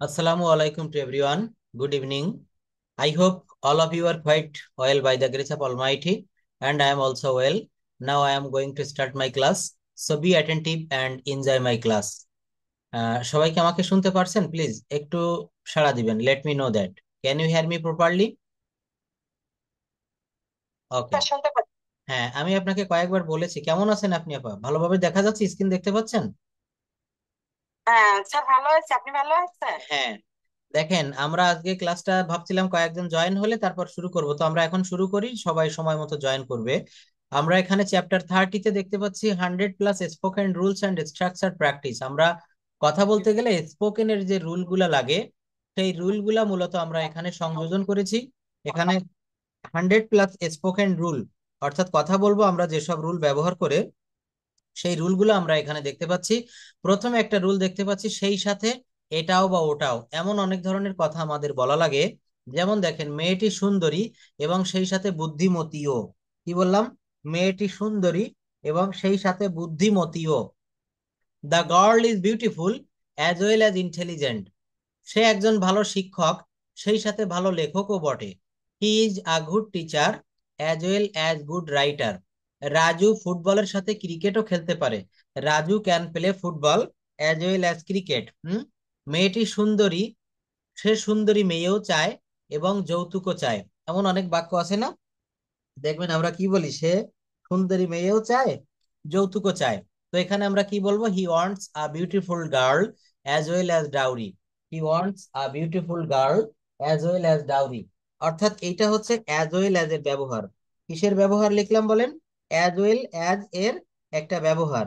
Assalamu alaikum to everyone. Good evening. I hope all of you are quite well by the grace of Almighty, and I am also well. Now I am going to start my class. So be attentive and enjoy my class. সবাই কি আমাকে শুনতে পারছেন? Please একটু সাড়া দিবেন। Let me know that. Can you hear me properly? ওকে। হ্যাঁ, শুনতে পাচ্ছি। হ্যাঁ, আমি আপনাকে কয়েকবার বলেছি। কেমন আছেন আপনি আপা? ভালোভাবে দেখা যাচ্ছে? স্ক্রিন দেখতে পাচ্ছেন? হ্যাঁ স্যার, ভালো আছে। আপনি ভালো আছেন? হ্যাঁ। দেখেন, আমরা আজকে ক্লাসটা ভাবছিলাম কয়েকজন জয়েন হলে তারপর শুরু করব, তো আমরা এখন শুরু করি, সবাই সময় মতো জয়েন করবে। আমরা এখানে চ্যাপ্টার 30-তে দেখতে পাচ্ছি 100+ spoken rules and structure practice. আমরা কথা বলতে গেলে স্পোকেনের যে রুলগুলা লাগে সেই রুলগুলা মূলত আমরা এখানে সংযোজন করেছি। এখানে 100+ স্পোকেন রুল, অর্থাৎ কথা বলবো আমরা যেসব রুল ব্যবহার করে সেই রুলগুলো আমরা এখানে দেখতে পাচ্ছি। প্রথমে একটা রুল দেখতে পাচ্ছি, সেই সাথে এটাও বা ওটাও, এমন অনেক ধরনের কথা আমাদের বলা লাগে। যেমন দেখেন, মেয়েটি সুন্দরী এবং সেই সাথে বুদ্ধিমতীও। কি বললাম? মেয়েটি সুন্দরী এবং সেই সাথে বুদ্ধিমতীও। The girl is beautiful as well as intelligent. সে একজন ভালো শিক্ষক, সেই সাথে ভালো লেখকও বটে। He is a good teacher as well as good writer. Raju ফুটবলের সাথে ক্রিকেটও খেলতে পারে। Raju can play football as well as cricket. মেয়েটি সুন্দরী, সে সুন্দরী মেয়েও চায় এবং যৌতুকও চায়। এমন অনেক বাক্য আছে না? দেখবেন আমরা কি বলি, সে সুন্দরী মেয়েও চায়, যৌতুকও চায়। তো এখানে আমরা কি বলবো? হি wants a beautiful girl as well as dowry. He wants a beautiful girl as well as dowry. অর্থাৎ এইটা হচ্ছে অ্যাজ ওয়েল অ্যাজ এর ব্যবহার। কিসের ব্যবহার লিখলাম বলেন? অ্যাজ ওয়েল অ্যাজ এর একটা ব্যবহার।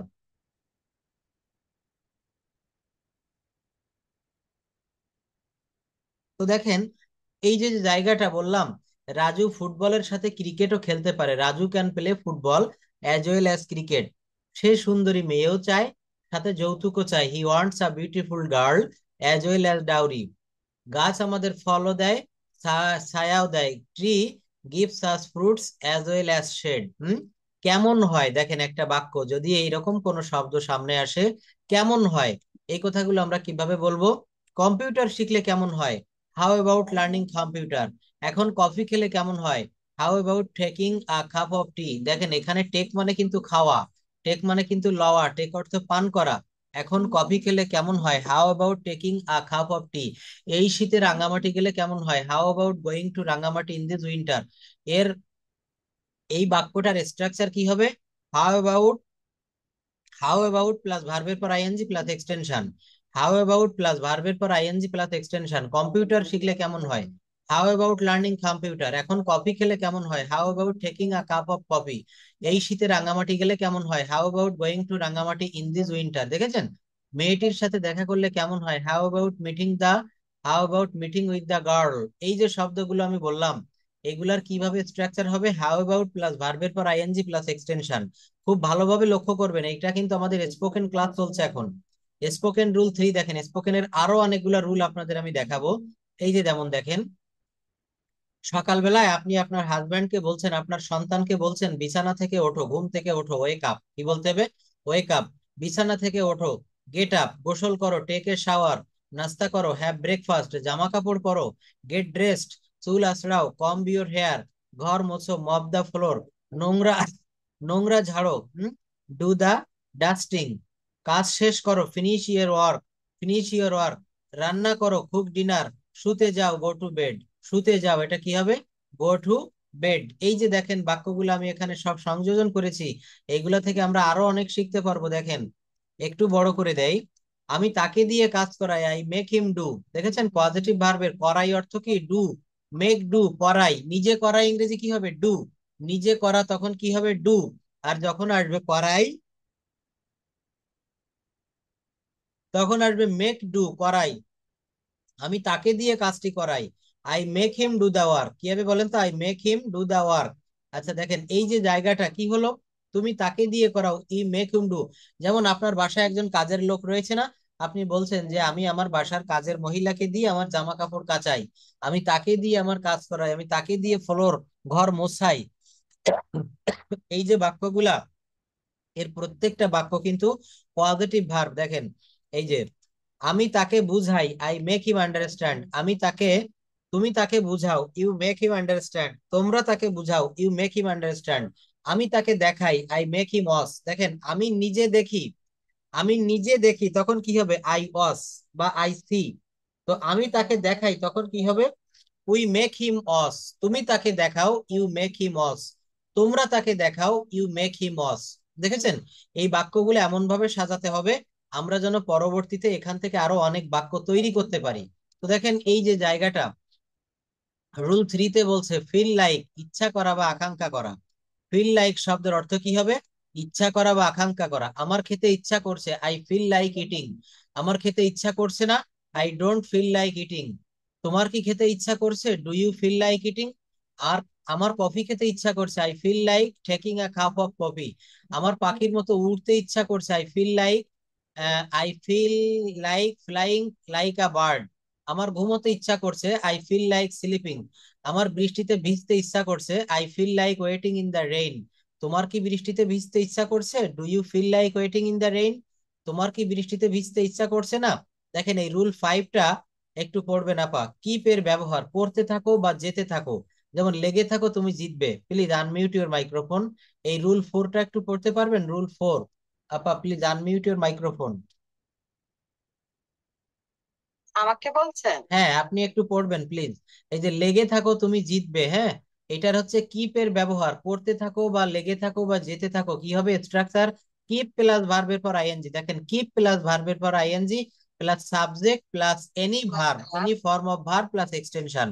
তো দেখেন, এই যে যে জায়গাটা বললাম, রাজু ফুটবলের সাথে ক্রিকেটও খেলতে পারে। Raju can play football as well as cricket. সে সুন্দরী মেয়েও চায়, সাথে যৌতুকও চায়। He wants a beautiful girl as well as dowry. গাছ আমাদের ফলও দেয়, ছায়াও দেয়। Tree gives us fruits as well as shade. কেমন হয়, দেখেন একটা বাক্য যদি এইরকম কোন শব্দ সামনে আসে, কেমন হয়, এই কথাগুলো আমরা কিভাবে বলবো? কম্পিউটার শিখলে কেমন হয়? How about learning computer. এখন কফি খেলে কেমন হয়? How about taking a cup of tea. দেখেন, এখানে টেক মানে কিন্তু খাওয়া, টেক মানে কিন্তু লওয়া, টেক অর্থ পান করা। এখন কফি খেলে কেমন হয়? How about taking a cup of tea. এই শীতে রাঙামাটি গেলে কেমন হয়? How about going to Rangamati in this winter. এর এই বাক্যটার স্ট্রাকচার কি হবে? How about, how about plus ভার্বের পর ING plus extension. How about plus ভার্বের পর আইএনজি প্লাস এক্সটেনশন। কম্পিউটার শিখলে কেমন হয়? How about learning computer. এখন কফি খেলে কেমন হয়? How about taking a cup of coffee. এই শীতে রাঙামাটি গেলে কেমন হয়? How about going to Rangamati in this winter. দেখেছেন? মেয়েটির সাথে দেখা করলে কেমন হয়? How about meeting the, how about meeting with the girl. এই যে শব্দগুলো আমি বললাম, এগুলার কিভাবে স্ট্রাকচার হবে? হাউ অ্যাবাউট প্লাস ভার্বের পর আইএনজি প্লাস এক্সটেনশন। খুব ভালোভাবে লক্ষ্য করবেন, এটা কিন্তু আমাদের স্পোকেন ক্লাস চলছে এখন। স্পোকেন রুল 3 দেখেন, স্পোকেনের আরো অনেকগুলো রুল আপনাদের আমি দেখাবো। এই যে যেমন দেখেন, সকালবেলায় আপনি আপনার হাজবেন্ডকে বলছেন, আপনার সন্তানকে বলছেন, বিছানা থেকে ওঠো, ঘুম থেকে ওঠো, ওয়েক আপ। কি বলতে হবে? Wake up. বিছানা থেকে ওঠো, গেট আপ। গোসল করো, টেক এ শাওয়ার। নাস্তা করো, হ্যাভ ব্রেকফাস্ট। জামা কাপড় পরো, গেট ড্রেসড। চুল আঁচড়াও, কম্ব ইউর হেয়ার। ঘর মোছো, মপ দা ফ্লোর। নোংরা, নোংরা ঝাড়ো, ডু দা ডাস্টিং। কাজ শেষ করো, finish your work, finish your work. রান্না করো, কুক ডিনার। শুতে যাও, গো টু বেড। শুতে যাও, এটা কি হবে? Go to bed. এই যে দেখেন বাক্যগুলো আমি এখানে সব সংযোজন করেছি, এইগুলা থেকে আমরা আরো অনেক শিখতে পারবো। দেখেন, একটু বড় করে দেই। আমি তাকে দিয়ে কাজ করাই, আই মেক হিম ডু। দেখেছেন পজিটিভ ভার্বের করাই অর্থ কি? ডু। মেক ডু করাই, নিজে করাই ইংরেজি কি হবে? ডু। নিজে করা তখন কি হবে? ডু। আর যখন আসবে করাই, তখন আসবে মেক ডু করাই। আমি তাকে দিয়ে কাজটি করাই, I make him do the work. কি হবে বলেন তো? I make him do the work. আচ্ছা দেখেন, এই যে জায়গাটা কি হলো? তুমি তাকে দিয়ে করাও, ই মেক হিম ডু। যেমন আপনার বাসায় একজন কাজের লোক রয়েছে না, আপনি বলছেন যে আমি আমার বাসার কাজের মহিলাকে দিয়ে আমার জামা কাপড় কাচাই, আমি তাকে দিয়ে আমার কাজ করাই, আমি তাকে দিয়ে ফ্লোর, ঘর মোছাই। এই যে বাক্যগুলা, এর প্রত্যেকটা বাক্য কিন্তু পজিটিভ ভার্ব। দেখেন, এই যে আমি তাকে বুঝাই, আই মেক হিম আন্ডারস্ট্যান্ড। আমি তাকে, তুমি তাকে বুঝাও, ইউ মেক হিম আন্ডারস্ট্যান্ড। তোমরা তাকে বুঝাও, ইউ মেক হিম আন্ডারস্ট্যান্ড। আমি তাকে দেখাই, আই মেক হিম অস। দেখেন, আমি নিজে দেখি, আমি নিজে দেখি তখন কি হবে, আই অস বা আই সি। তো আমি তাকে দেখাই তখন কি হবে, উই মেক হিম অস। তুমি তাকে দেখাও, ইউ মেক হিম অস। তোমরা তাকে দেখাও, ইউ মেক হিম অস। দেখেছেন, এই বাক্যগুলো এমন ভাবে সাজাতে হবে আমরা যেন পরবর্তীতে এখান থেকে আরো অনেক বাক্য তৈরি করতে পারি। তো দেখেন এই যে জায়গাটা, রুল 3-তে বলছে ফিল লাইক, ইচ্ছা করা বা আকাঙ্ক্ষা করা। ফিল লাইক শব্দের অর্থ কি হবে, ইচ্ছা করা বা আকাঙ্ক্ষা করা। আমার খেতে ইচ্ছা করছে, আই ফিল লাইক ইটিং। আমার খেতে ইচ্ছা করছে না, I don't feel like eating. তোমার কি খেতে ইচ্ছা করছে, do you feel like eating. আর আমার কফি খেতে ইচ্ছা করছে, I feel like taking a cup of coffee. আমার পাখির মতো উড়তে ইচ্ছা করছে, I feel like flying like a bird. আমার ঘুমোতে ইচ্ছা করছে, আই ফিল লাইক স্লিপিং। আমার বৃষ্টিতে ভিজতে ইচ্ছা করছে, I feel like waiting in the rain. তোমার কি বৃষ্টিতে ভিজতে ইচ্ছা করছে, do you feel like waiting in the rain. তোমার কি বৃষ্টিতে ভিজতে ইচ্ছা করছে না। দেখেন এই রুল 5টা একটু পড়বেন আপা। কিপ এর ব্যবহার, পড়তে থাকো বা যেতে থাকো। যেমন লেগে থাকো তুমি জিতবে, প্লিজ আনমিউট ইউর মাইক্রোফোন। এই রুল 4টা একটু পড়তে পারবেন, রুল 4। আপা প্লিজ আনমিউট ইউর মাইক্রোফোন। আমাকে বলছেন? হ্যাঁ, আপনি একটু পড়বেন প্লিজ। এই যে লেগে থাকো তুমি জিতবে, হ্যাঁ, এটার হচ্ছে কিপ এর ব্যবহার। পড়তে থাকো বা লেগে থাকো বা যেতে থাকো, কি হবে স্ট্রাকচার, কিপ প্লাস ভার্বের পর আইএনজি। দেখেন, কিপ প্লাস ভার্বের পর ING plus subject plus any verb, any form of verb plus extension.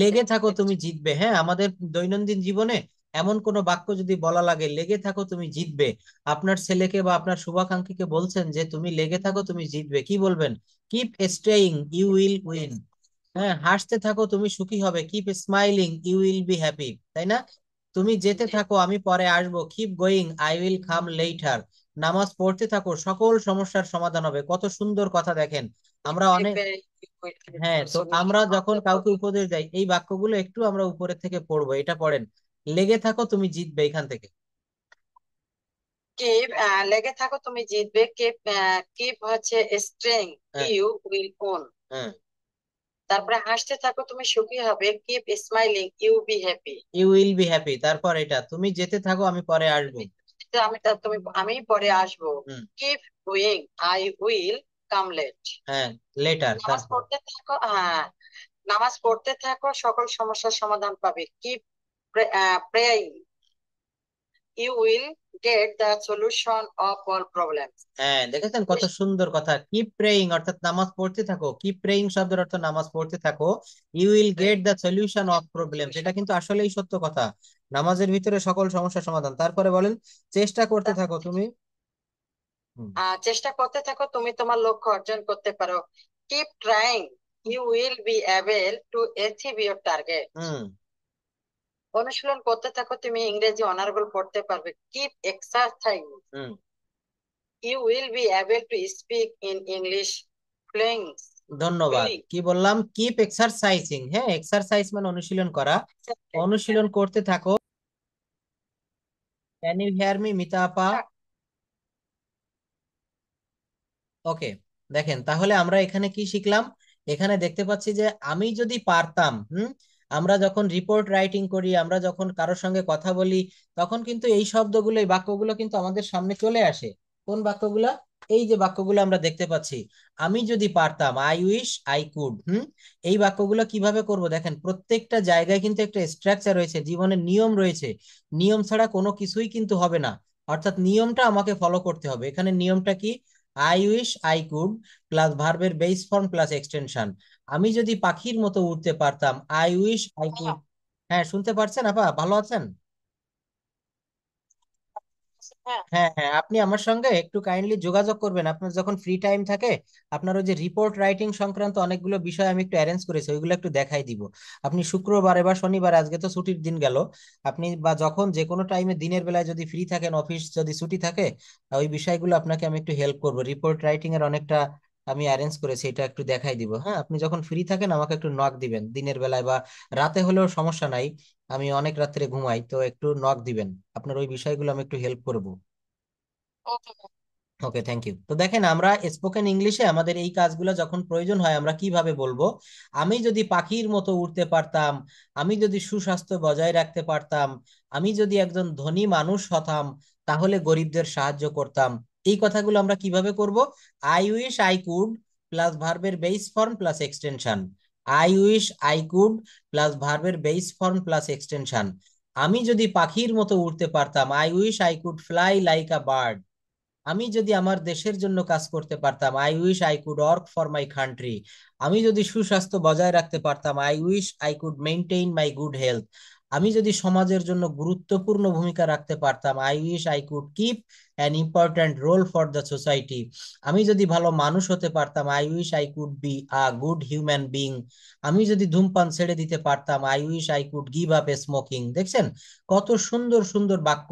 লেগে থাকো তুমি জিতবে, হ্যাঁ, আমাদের দৈনন্দিন জীবনে এমন কোন বাক্য যদি বলা লাগে, লেগে থাকো তুমি জিতবে, আপনার ছেলেকে বা আপনার শুভাকাঙ্ক্ষীকে বলছেন যে তুমি লেগে থাকো তুমি জিতবে, কি বলবেন, keep staying, you will win. হ্যাঁ, হাসতে থাকো তুমি সুখী হবে, keep smiling, you will be happy, তাই না। তুমি যেতে থাকো, আমি পরে আসবো, keep going, I will come later. নামাজ পড়তে থাকো, সকল সমস্যার সমাধান হবে। কত সুন্দর কথা দেখেন। আমরা অনেক, হ্যাঁ, তো আমরা যখন কাউকে উপদেশ দেই এই বাক্যগুলো একটু আমরা উপরের থেকে পড়বো। এটা পড়েন, লেগে থাকো তুমি জিতবে, এখান থেকে। কিপ, লেগে থাকো তুমি জিতবে। কিপ, কিপ হচ্ছে স্ট্রেং, হ্যাঁ, ইউ উইল ওন। হ্যাঁ, তারপরে হাসতে থাকো তুমি সুখী হবে, keep smiling, you be happy. You will be happy. তারপর এটা, তুমি যেতে থাকো আমি পরে আসবো। আমি পরে আসবো। Hmm, keep going, I will come late. হ্যাঁ, লেটার। নামাজ তারপর পড়তে থাকো, হ্যাঁ, নামাজ পড়তে থাকো সকল সমস্যার সমাধান পাবে। Keep praying, you will get the solution of all problems. হ্যাঁ, দেখেছেন কত সুন্দর কথা, কিপ প্রেইং অর্থাৎ নামাজ পড়তে থাকো, কিপ প্রেইং শব্দের অর্থ নামাজ পড়তে থাকো, you will get the solution of problems. এটা কিন্তু আসলেই সত্য কথা, নামাজের ভিতরে সকল সমস্যার সমাধান। তারপরে বলেন, চেষ্টা করতে থাকো তুমি। হুম, চেষ্টা করতে থাকো তুমি তোমার লক্ষ্য অর্জন করতে পারো। Keep trying, you will be able to achieve your target. Hmm, অনুশীলন করতে থাকো তুমি ইংরেজি অনার্গল পড়তে পারবে। Keep exercise, hmm, you will be able to speak in English ধন্যবাদ। ফ্লুয়েন্টলি। কি বললাম, কিপ এক্সারসাইজিং, হ্যাঁ, এক্সারসাইজ মানে অনুশীলন করা। অনুশীলন করতে থাকো। Can you hear me Mita আপা। ওকে, দেখেন তাহলে আমরা এখানে কি শিখলাম। এখানে দেখতে পাচ্ছি যে আমি যদি পারতাম, আমরা যখন রিপোর্ট রাইটিং করি, আমরা যখন কারোর সঙ্গে কথা বলি, তখন কিন্তু এই শব্দগুলো, এই বাক্যগুলো কিন্তু আমাদের সামনে চলে আসে। কোন বাক্যগুলা, এই যে বাক্যগুলো আমরা দেখতে পাচ্ছি, আমি যদি পারতাম, আই উইশ আই কুড। এই বাক্যগুলো কিভাবে করব, দেখেন প্রত্যেকটা জায়গায় কিন্তু একটা স্ট্রাকচার রয়েছে, জীবনের নিয়ম রয়েছে। নিয়ম ছাড়া কোনো কিছুই কিন্তু হবে না, অর্থাৎ নিয়মটা আমাকে ফলো করতে হবে। এখানে নিয়মটা কি, I wish I could plus ভার্বের বেস ফর্ম প্লাস এক্সটেনশন। আমি যদি পাখির মতো উড়তে পারতাম, আই উইশ আই কুড। হ্যাঁ, শুনতে পারছেন আপা, ভালো আছেন। হ্যাঁ, হ্যাঁ, হ্যাঁ, আপনি আমার সঙ্গে একটু কাইন্ডলি যোগাযোগ করবেন আপনার যখন ফ্রি টাইম থাকে। আপনার ওই যে রিপোর্ট রাইটিং সংক্রান্ত অনেকগুলো বিষয় আমি একটু অ্যারেঞ্জ করেছি, ওইগুলো একটু দেখাই দিব। আপনি শুক্রবারে বা শনিবার, আজকে তো ছুটির দিন গেল, আপনি বা যখন যে কোনো টাইমে দিনের বেলায় যদি ফ্রি থাকেন, অফিস যদি ছুটি থাকে, ওই বিষয়গুলো আপনাকে আমি একটু হেল্প করব। রিপোর্ট রাইটিং এর অনেকটা আমি অ্যারেঞ্জ করেছি, এটা একটু দেখাই দিব। হ্যাঁ, আপনি যখন ফ্রি থাকেন আমাকে একটু নক দিবেন, দিনের বেলায় বা রাতে হলেও সমস্যা নাই। আমি অনেক রাত্রে ঘুমাই, তো একটু নক দিবেন, আপনার ওই বিষয়গুলো আমি একটু হেল্প করব। ওকে, থ্যাংক ইউ। তো দেখেন, আমরা স্পোকেন ইংলিশে আমাদের এই কাজগুলো যখন প্রয়োজন হয় আমরা কিভাবে বলবো? আমি যদি পাখির মতো উড়তে পারতাম, আমি যদি সুস্বাস্থ্য বজায় রাখতে পারতাম, আমি যদি একজন ধনী মানুষ হতাম, তাহলে গরিবদের সাহায্য করতাম। এই কথাগুলো আমরা কিভাবে করব? I wish I could plus ভার্বের base form plus extension. I wish I could plus ভার্বের বেস ফর্ম প্লাস এক্সটেনশন। আমি যদি পাখির মতো উড়তে পারতাম, I wish I could fly like a bird. আমি যদি আমার দেশের জন্য কাজ করতে পারতাম, I wish I could work for my country. আমি যদি সুস্বাস্থ্য বজায় রাখতে পারতাম, I wish I could maintain my good health. আমি যদি সমাজের জন্য গুরুত্বপূর্ণ ভূমিকা রাখতে পারতাম, I wish I could keep an important role for the society. আমি যদি ভালো মানুষ হতে পারতাম, I wish I could be a good human being. আমি যদি ধূমপান ছেড়ে দিতে পারতাম, I wish I could give up a smoking. দেখছেন কত সুন্দর সুন্দর বাক্য।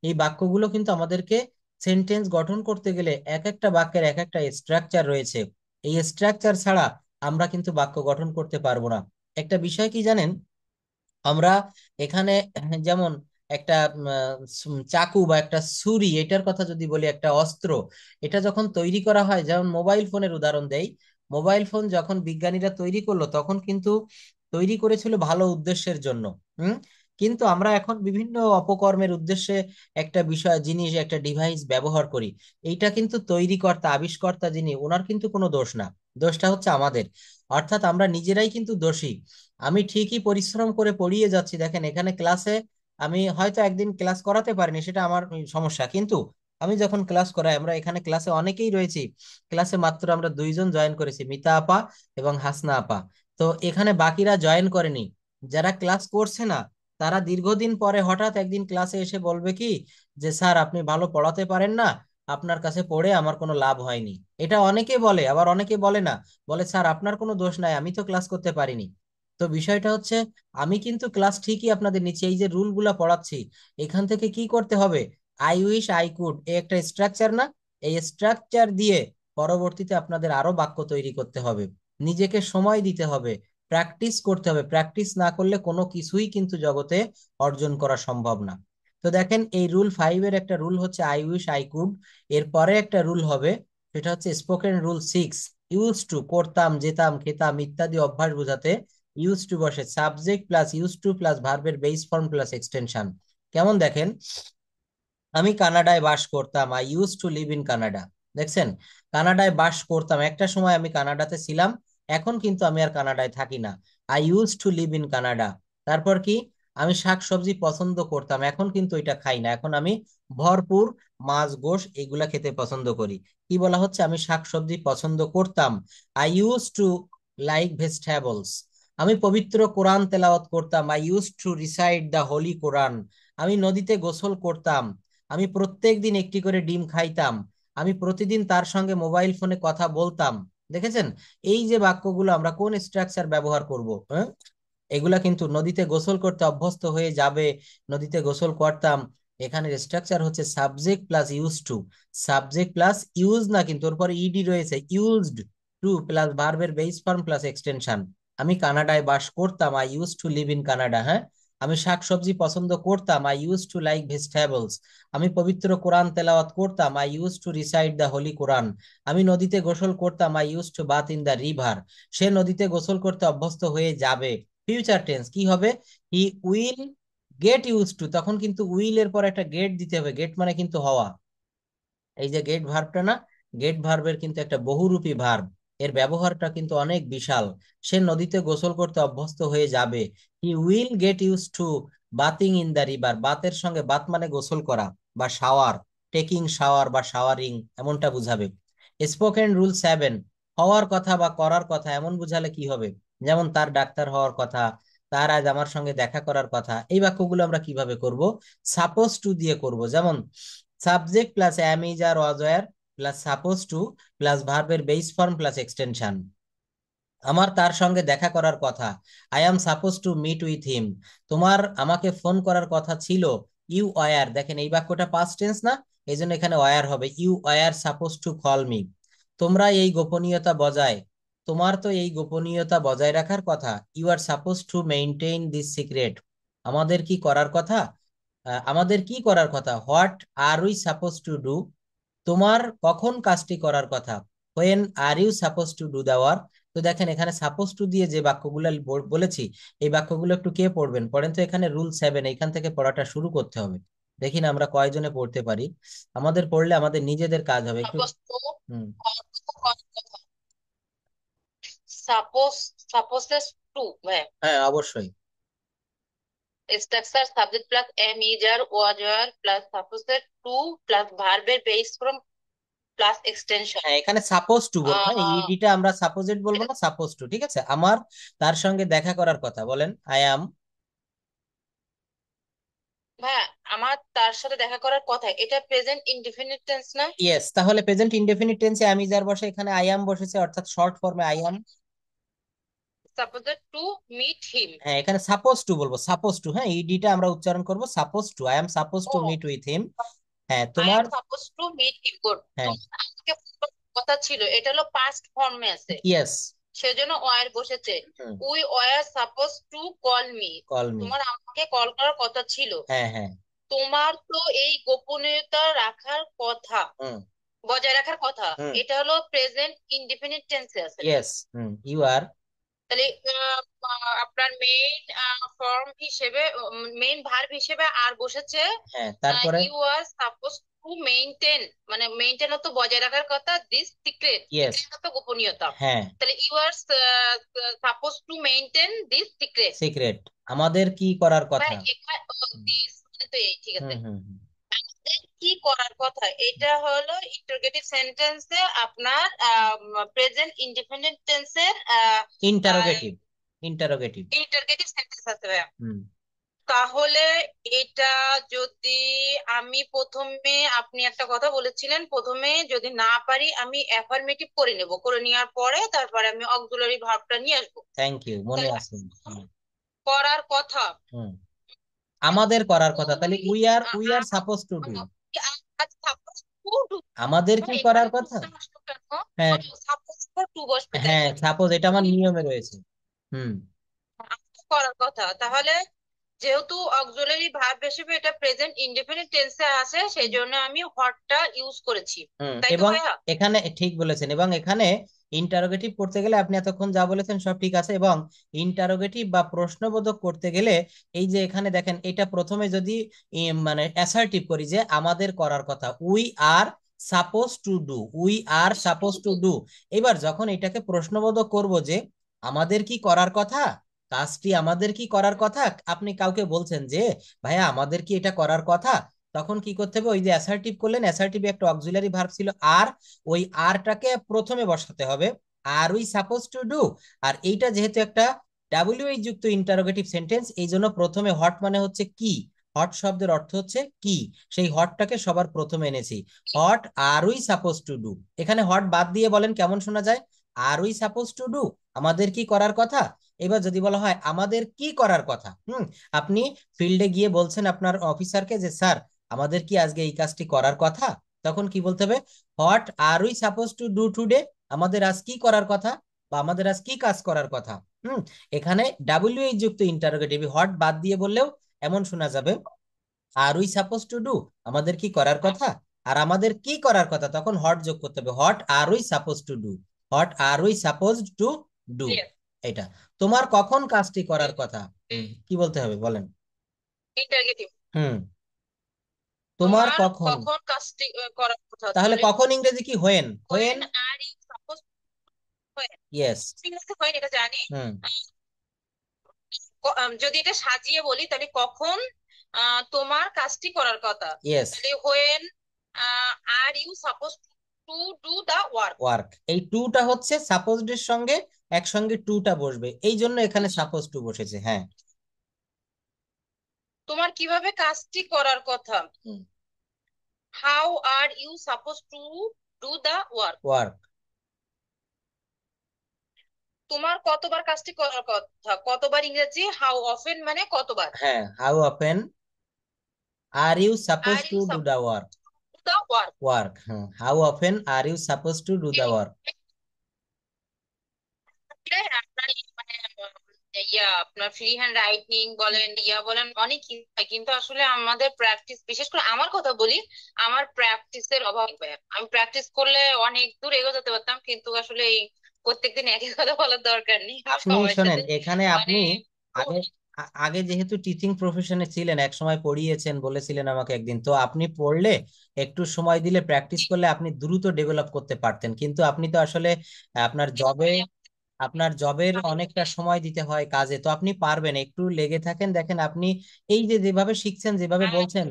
এই বাক্যগুলো কিন্তু আমাদেরকে সেন্টেন্স গঠন করতে গেলে এক একটা বাক্যের এক একটা স্ট্রাকচার রয়েছে। এই স্ট্রাকচার ছাড়া আমরা কিন্তু বাক্য গঠন করতে পারবো না। একটা বিষয় কি জানেন, আমরা এখানে যেমন একটা চাকু বা একটা ছুরি, এটার কথা যদি বলি, একটা অস্ত্র, এটা যখন তৈরি করা হয়, যেমন মোবাইল ফোনের উদাহরণ দেই। মোবাইল ফোন যখন বিজ্ঞানীরা তৈরি করলো তখন কিন্তু তৈরি করেছিল ভালো উদ্দেশ্যের জন্য। হুম। কিন্তু আমরা এখন বিভিন্ন অপকর্মের উদ্দেশ্যে একটা বিষয়, জিনিস, একটা ডিভাইস ব্যবহার করি। এইটা কিন্তু তৈরিকর্তা, আবিষ্কর্তা যিনি, ওনার কিন্তু কোনো দোষ না। দোষটা হচ্ছে আমাদের। অর্থাৎ আমরা নিজেরাই কিন্তু দোষী। আমি ঠিকই পরিশ্রম করে পড়িয়ে যাচ্ছি, দেখেন এখানে ক্লাসে আমি হয়তো একদিন ক্লাস করাতে পারিনি, সেটা আমার সমস্যা, কিন্তু আমি যখন ক্লাস করাই, আমরা এখানে ক্লাসে অনেকেই রয়েছি, ক্লাসে মাত্র আমরা দুইজন জয়েন করেছি, মিতা আপা এবং হাসনা আপা। তো এখানে বাকিরা জয়েন করেনি। যারা ক্লাস করছে না, তারা দীর্ঘদিন পরে হঠাৎ একদিন ক্লাসে এসে বলবে কি, যে স্যার আপনি ভালো পড়াতে পারেন না, আপনার কাছে পড়ে আমার কোনো লাভ হয়নি। এটা অনেকে বলে, আবার অনেকে বলে না, বলে স্যার আপনার কোনো দোষ নাই, আমি তো ক্লাস করতে পারিনি। তো বিষয়টা হচ্ছে, আমি কিন্তু ক্লাস ঠিকই আপনাদের নিচ্ছি, এই যে রুল গুলা পড়াচ্ছি, এখান থেকে কি করতে হবে? আই উইশ আই কুড, এই একটা স্ট্রাকচার না? এই স্ট্রাকচার দিয়ে পরবর্তীতে আপনাদের আরো বাক্য তৈরি করতে হবে। নিজেকে সময় দিতে হবে, প্র্যাকটিস করতে হবে। প্র্যাকটিস না করলে কোনো কিছুই কিন্তু জগতে অর্জন করা সম্ভব না। তো দেখেন, এই রুল 5 এর একটা রুল হচ্ছে আই উইশ আই কুড। এরপরে একটা রুল হবে, সেটা হচ্ছে স্পোকেন রুল 6। ইউজ টু, করতাম, যেতাম, খেতাম ইত্যাদি অভ্যাস বোঝাতে ইউজ টু বসে, subject plus use two plus ভার্বের বেস ফর্ম প্লাস এক্সটেনশন। কেমন দেখেন, আমি কানাডায় বাস করতাম, I use to live in Canada. দেখছেন, কানাডায় বাস করতাম, একটা সময় আমি কানাডাতে ছিলাম, এখন কিন্তু আমি আর কানাডায় থাকি না। I use to live in Canada. তারপর কি, আমি শাকসবজি পছন্দ করতাম, এখন কিন্তু এটা খাই না, এখন আমি ভরপুর মাছ গোশ এগুলা খেতে পছন্দ করি। কি বলা হচ্ছে, আমি শাকসবজি পছন্দ করতাম, I use to like vegetables. আমি পবিত্র কোরআন তেলাওয়াত করতাম, I use to recite the holy Quran. আমি নদীতে গোসল করতাম, আমি প্রত্যেক দিন একটি করে ডিম খাইতাম, আমি প্রতিদিন তার সঙ্গে মোবাইল ফোনে কথা বলতাম। দেখেছেন, এই যে বাক্যগুলো আমরা কোন স্ট্রাকচার ব্যবহার করব, হ্যাঁ? এগুলা কিন্তু নদীতে গোসল করতে অভ্যস্ত হয়ে যাবে, নদীতে গোসল করতাম, এখানে স্ট্রাকচার হচ্ছে subject plus use to. Subject plus use না, কিন্তু ওর পরে ইডি রয়েছে, ইউজড টু প্লাস ভার্বের বেস ফর্ম প্লাস এক্সটেনশন। আমি কানাডায় বাস করতাম, I use to live in Canada. হ্যাঁ, আমি শাকসবজি পছন্দ করতাম, I use to like vegetables. আমি পবিত্র কোরআন তেলাওয়াত করতাম, I use to recite the holy Quran. আমি নদীতে গোসল করতাম, I use to bath in the river. সে নদীতে গোসল করতে অভ্যস্ত হয়ে যাবে। ফিউচার টেন্স কি হবে? He will get use to, তখন কিন্তু উইল এর পর একটা গেট দিতে হবে, গেট মানে কিন্তু হওয়া। এই যে গেট ভার্বটা না, গেট ভার্বের কিন্তু একটা বহুরূপী ভার্ব, এর ব্যবহারটা কিন্তু অনেক বিশাল। সে নদীতে গোসল করতে অভ্যস্ত হয়ে যাবে। He will get use to bathing in the river. বাতের সঙ্গে বাত মানে গোসল করা বা শাওয়ার, টেকিং শাওয়ার বা শাওয়ারিং এমনটা বুঝাবে। স্পোকেন রুল 7, হওয়ার কথা বা করার কথা এমন বুঝালে কি হবে? যেমন তার ডাক্তার হওয়ার কথা, তার আজ আমার সঙ্গে দেখা করার কথা। এই বাক্যগুলো আমরা কিভাবে করব? সাপোজ টু দিয়ে করব। যেমন subject plus am is are was were plus suppose to plus ভার্বের বেস ফর্ম প্লাস এক্সটেনশন। আমার তার সঙ্গে দেখা করার কথা, I am suppose to meet with him. তোমার আমাকে ফোন করার কথা ছিল, ইউ ওয়্যার। দেখেন এই বাক্যটা পাস্ট টেন্স না, এই জন্য এখানে ওয়্যার হবে, you were suppose to call me. তোমরা এই গোপনীয়তা বজায়, তোমার তো এই গোপনীয়তা বজায় রাখার কথা, you are suppose to maintain this secret. আমাদের কি করার কথা? আমাদের কি করার কথা, what are we suppose to do? তোমার কখন কাজটি করার কথা, when are you suppose to do the work. তো দেখেন এখানে সাপোজ টু দিয়ে যে বাক্যগুলো বলেছি, এই বাক্যগুলো একটু কে পড়বেন পড়েন তো। এখানে রুল 7, এইখান থেকে পড়াটা শুরু করতে হবে। দেখি না আমরা কয়জনে পড়তে পারি। আমাদের পড়লে আমাদের নিজেদের কাজ হবে একটু। Suppose to hmm. Suppose supposes to, হ্যাঁ, হ্যাঁ অবশ্যই। Structure subject plus am is are was were plus supposes to plus ভার্বের বেস ফর্ম প্লাস এক্সটেনশন। হ্যাঁ এখানে সাপোজ টু বলবো, হ্যাঁ ইডিটা আমরা সাপোজেড বলবো না, সাপোজ টু, ঠিক আছে। আমার তার সঙ্গে দেখা করার কথা, বলেন আই অ্যাম। হ্যাঁ, আমার তার সাথে দেখা করার কথা, এটা প্রেজেন্ট ইনডিফিনিট টেন্স না? ইয়েস, তাহলে প্রেজেন্ট ইনডেফিনিট টেন্সে আমি যার বসে, এখানে আই অ্যাম বসেছে, অর্থাৎ শর্ট ফর্মে I am. Supposes to meet him. হ্যাঁ এখানে সাপোজ টু বলবো, সাপোজ টু, হ্যাঁ ইডিটা আমরা উচ্চারণ করব suppose to, I am suppose to ও, মিট উইথ হিম। হ্যাঁ আই তোমার। Am suppose to meet him, good. হ্যাঁ। তোমার আজকে কথা ছিল, এটা হলো পাস্ট ফর্মে আছে, ইয়েস। সেজন্য ওয়ার বসেছে। We were suppose to call me. Call me. তোমার আমাকে কল করার কথা ছিল। হ্যাঁ হ্যাঁ। তোমার তো এই গোপনীয়তা রাখার কথা, হুম বজায় রাখার কথা। হুম। এটা হলো প্রেজেন্ট ইনডিফিনিট টেন্সে আছে। ইয়েস। You are. তাহলে আপনার মেইন ফর্ম হিসেবে, মেইন ভার্ব হিসেবে আর বসেছে। হ্যাঁ তারপরে। You are suppose to maintain, মানে মেইনটেন তো বজায় রাখার কথা, দিস সিক্রেট, ইয়েস। সিক্রেট তো গোপনীয়তা। হ্যাঁ। তাহলে you are suppose to maintain this secret. Secret, আমাদের কি করার হ্যাঁ, কথা। এখানে হুম দিস মানে তো এই, ঠিক হুম আছে। হুম হুম। আমাদের কি করার কথা, এটা হলো ইন্টারোগেটিভ সেন্টেন্সে আপনার প্রেজেন্ট ইনডিপেন্ডেন্ট টেন্সের ইন্টারোগেটিভ। ইন্টারোগেটিভ। ইন্টারোগেটিভ সেন্টেন্স আছে ভাইয়া। হুম। তাহলে এটা যদি আমি প্রথমে, আপনি একটা কথা বলেছিলেন, প্রথমে যদি না পারি আমি অ্যাফার্মেটিভ করে নেব, করে নেওয়ার পরে তারপরে আমি অক্সিলারি ভার্বটা নিয়ে আসবো। থ্যাংক ইউ, মনে তাহলে আছে। হুম করার কথা, হুম। আমাদের করার কথা, তাহলে we we are suppose to do. Suppose to do. আমাদের কি এখানে করার কথা। টুটা আসলো কেন? হ্যাঁ। সাপোজ টু বসবে, তাই হ্যাঁ না? সাপোজ, এটা আমার উই নিয়মে রয়েছে। হুম করার কথা, তাহলে যেহেতু অক্সিলারি ভার্ব হিসেবে এটা প্রেজেন্ট ইনডেফিনিট টেন্সে আছে, সেই জন্য আমি হটটা ইউজ করেছি, হুম। তাই তো এবং ভাইয়া? এখানে ঠিক বলেছেন, এবং এখানে ইন্টারোগেটিভ করতে গেলে আপনি এতক্ষণ যা বলেছেন সব ঠিক আছে, এবং ইন্টারোগেটিভ বা প্রশ্নবোধক করতে গেলে এই যে এখানে দেখেন, এটা প্রথমে যদি মানে অ্যাসার্টিভ করি যে আমাদের করার কথা, we are suppose to do, we are suppose to do. এবার যখন এটাকে প্রশ্নবোধক করব যে আমাদের কি করার কথা, কাজটি আমাদের কি করার কথা, আপনি কাউকে বলছেন যে ভাইয়া আমাদের কি এটা করার কথা, তখন কি করতে হবে, ওই যে অ্যাসার্টিভ করলেন, অ্যাসার্টিভে একটা অক্সিলারি ভার্ব ছিল আর, ওই আরটাকে প্রথমে বসাতে হবে, আর উই সাপোজ টু ডু। আর এইটা যেহেতু একটা ডাব্লিউএইচ যুক্ত ইন্টারোগেটিভ সেন্টেন্স, এই জন্য প্রথমে হট মানে হচ্ছে কি, হট শব্দের অর্থ হচ্ছে কি, সেই হটটাকে সবার প্রথমে এনেছি। What are we suppose to do. এখানে হট বাদ দিয়ে বলেন কেমন শোনা যায়, are we suppose to do, আমাদের কি করার কথা। এবার যদি বলা হয় আমাদের কি করার কথা, আপনি ফিল্ডে গিয়ে বলছেন আপনার অফিসারকে যে স্যার আমাদের কি আজকে এই কাজটি করার কথা, তখন কি বলতে হবে, what are we suppose to do today, আমাদের আজ কি করার কথা, বা আমাদের আজ কি কাজ করার কথা। হুম। এখানে ডাব্লিউএইচ যুক্ত ইন্টারোগেটিভ, হট বাদ দিয়ে বললেও এমন শোনা যাবে, আর উই সাপোজ টু ডু, আমাদের কি করার কথা, আর আমাদের কি করার কথা, তখন হট যোগ করতে হবে, what are we suppose to do, what are we suppose to do. এটা তোমার কখন কাজটি করার কথা, কি বলতে হবে বলেন। ইন্টারগেটিভ। হুম। তোমার তোমার কখন, কখন কাজটি করার কথা, তাহলে তাহলে কখন ইংরেজি কি when, when. when are you suppose, yes. ইংরেজিতে হয় এটা জানি। হুম। যদি এটা সাজিয়ে বলি তাহলে কখন তোমার কাজটি করার কথা, ইয়েস। তাহলে when are you suppose to do the work. Work, এই টুটা হচ্ছে সাপোজড এর সঙ্গে একসঙ্গে টুটা বসবে, এই জন্য এখানে সাপোজ টু বসেছে। হ্যাঁ। তোমার কিভাবে কাজটি করার কথা, hmm. How are you suppose to do the work. Work. তোমার কতবার কাজটি করার কথা, কতবার ইংরেজি হাউ অফেন মানে কতবার। হ্যাঁ, how often are you suppose are to you do suppose the work. To the work. Work, হ্যাঁ, how often are you suppose to do the work. আপনার মানে আপনার ফ্রি হ্যান্ড রাইটিং বলেন, বলেন, অনেক কিছু হয়, কিন্তু আসলে আমাদের প্র্যাকটিস, বিশেষ করে আমার কথা বলি, আমার প্র্যাকটিসের অভাব হয়। আমি প্র্যাকটিস করলে অনেক দূর এগিয়ে যেতে পারতাম, কিন্তু আসলে এই প্রত্যেকদিন একই কথা বলার দরকার নেই আপনি সবার শোনেন সাথে। এখানে মানে আপনি আগে আগে যেহেতু টিচিং প্রফেশনে ছিলেন, এক সময় পড়িয়েছেন বলেছিলেন আমাকে একদিন, তো আপনি পড়লে একটু সময় দিলে প্র্যাকটিস করলে আপনি দ্রুত ডেভেলপ করতে পারতেন, কিন্তু আপনি তো আসলে আপনার জবে আপনার জবের অনেকটা সময় দিতে হয় কাজে, তো আপনি পারবেন, একটু লেগে থাকেন, দেখেন আপনি এই যে যেভাবে শিখছেন যেভাবে বলছেন।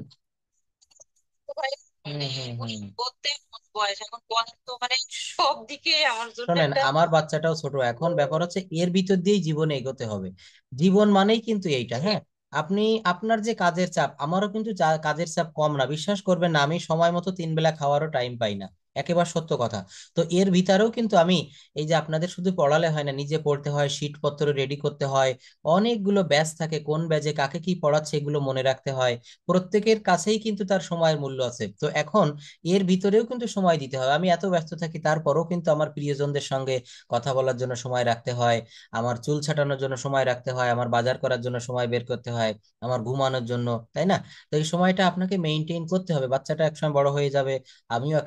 ভাই, হুম মানে হুম ওই হুম বলতে বয়স এখন বলার তো মানে সব দিকে আমার জন্য শোনেন, একটা। আমার বাচ্চাটাও ছোট, এখন ব্যাপার হচ্ছে এর ভিতর দিয়েই জীবনে এগোতে হবে। জীবন মানেই কিন্তু এইটা, হ্যাঁ। আপনি আপনার যে কাজের চাপ, আমারও কিন্তু কাজের চাপ কম না, বিশ্বাস করবেন না, আমি সময় মতো 3 বেলা খাওয়ারও টাইম পাই না, একেবারে সত্য কথা। তো এর ভিতরেও কিন্তু আমি এই যে আপনাদের শুধু পড়ালে হয় না, নিজে পড়তে হয়, শীট পত্র রেডি করতে হয়, অনেকগুলো ব্যাচ থাকে, কোন ব্যাচে কাকে কি পড়াচ্ছে এগুলো মনে রাখতে হয়, প্রত্যেকের কাছেই কিন্তু তার সময়ের মূল্য আছে। তো এখন এর ভিতরেও কিন্তু সময় দিতে হবে, আমি এত ব্যস্ত থাকি তারপরেও কিন্তু আমার প্রিয়জনদের সঙ্গে কথা বলার জন্য সময় রাখতে হয়, আমার চুল ছাটানোর জন্য সময় রাখতে হয়, আমার বাজার করার জন্য সময় বের করতে হয়, আমার ঘুমানোর জন্য, তাই না? তো এই সময়টা আপনাকে মেনটেন করতে হবে, বাচ্চাটা একসময় বড় হয়ে যাবে, আপনিও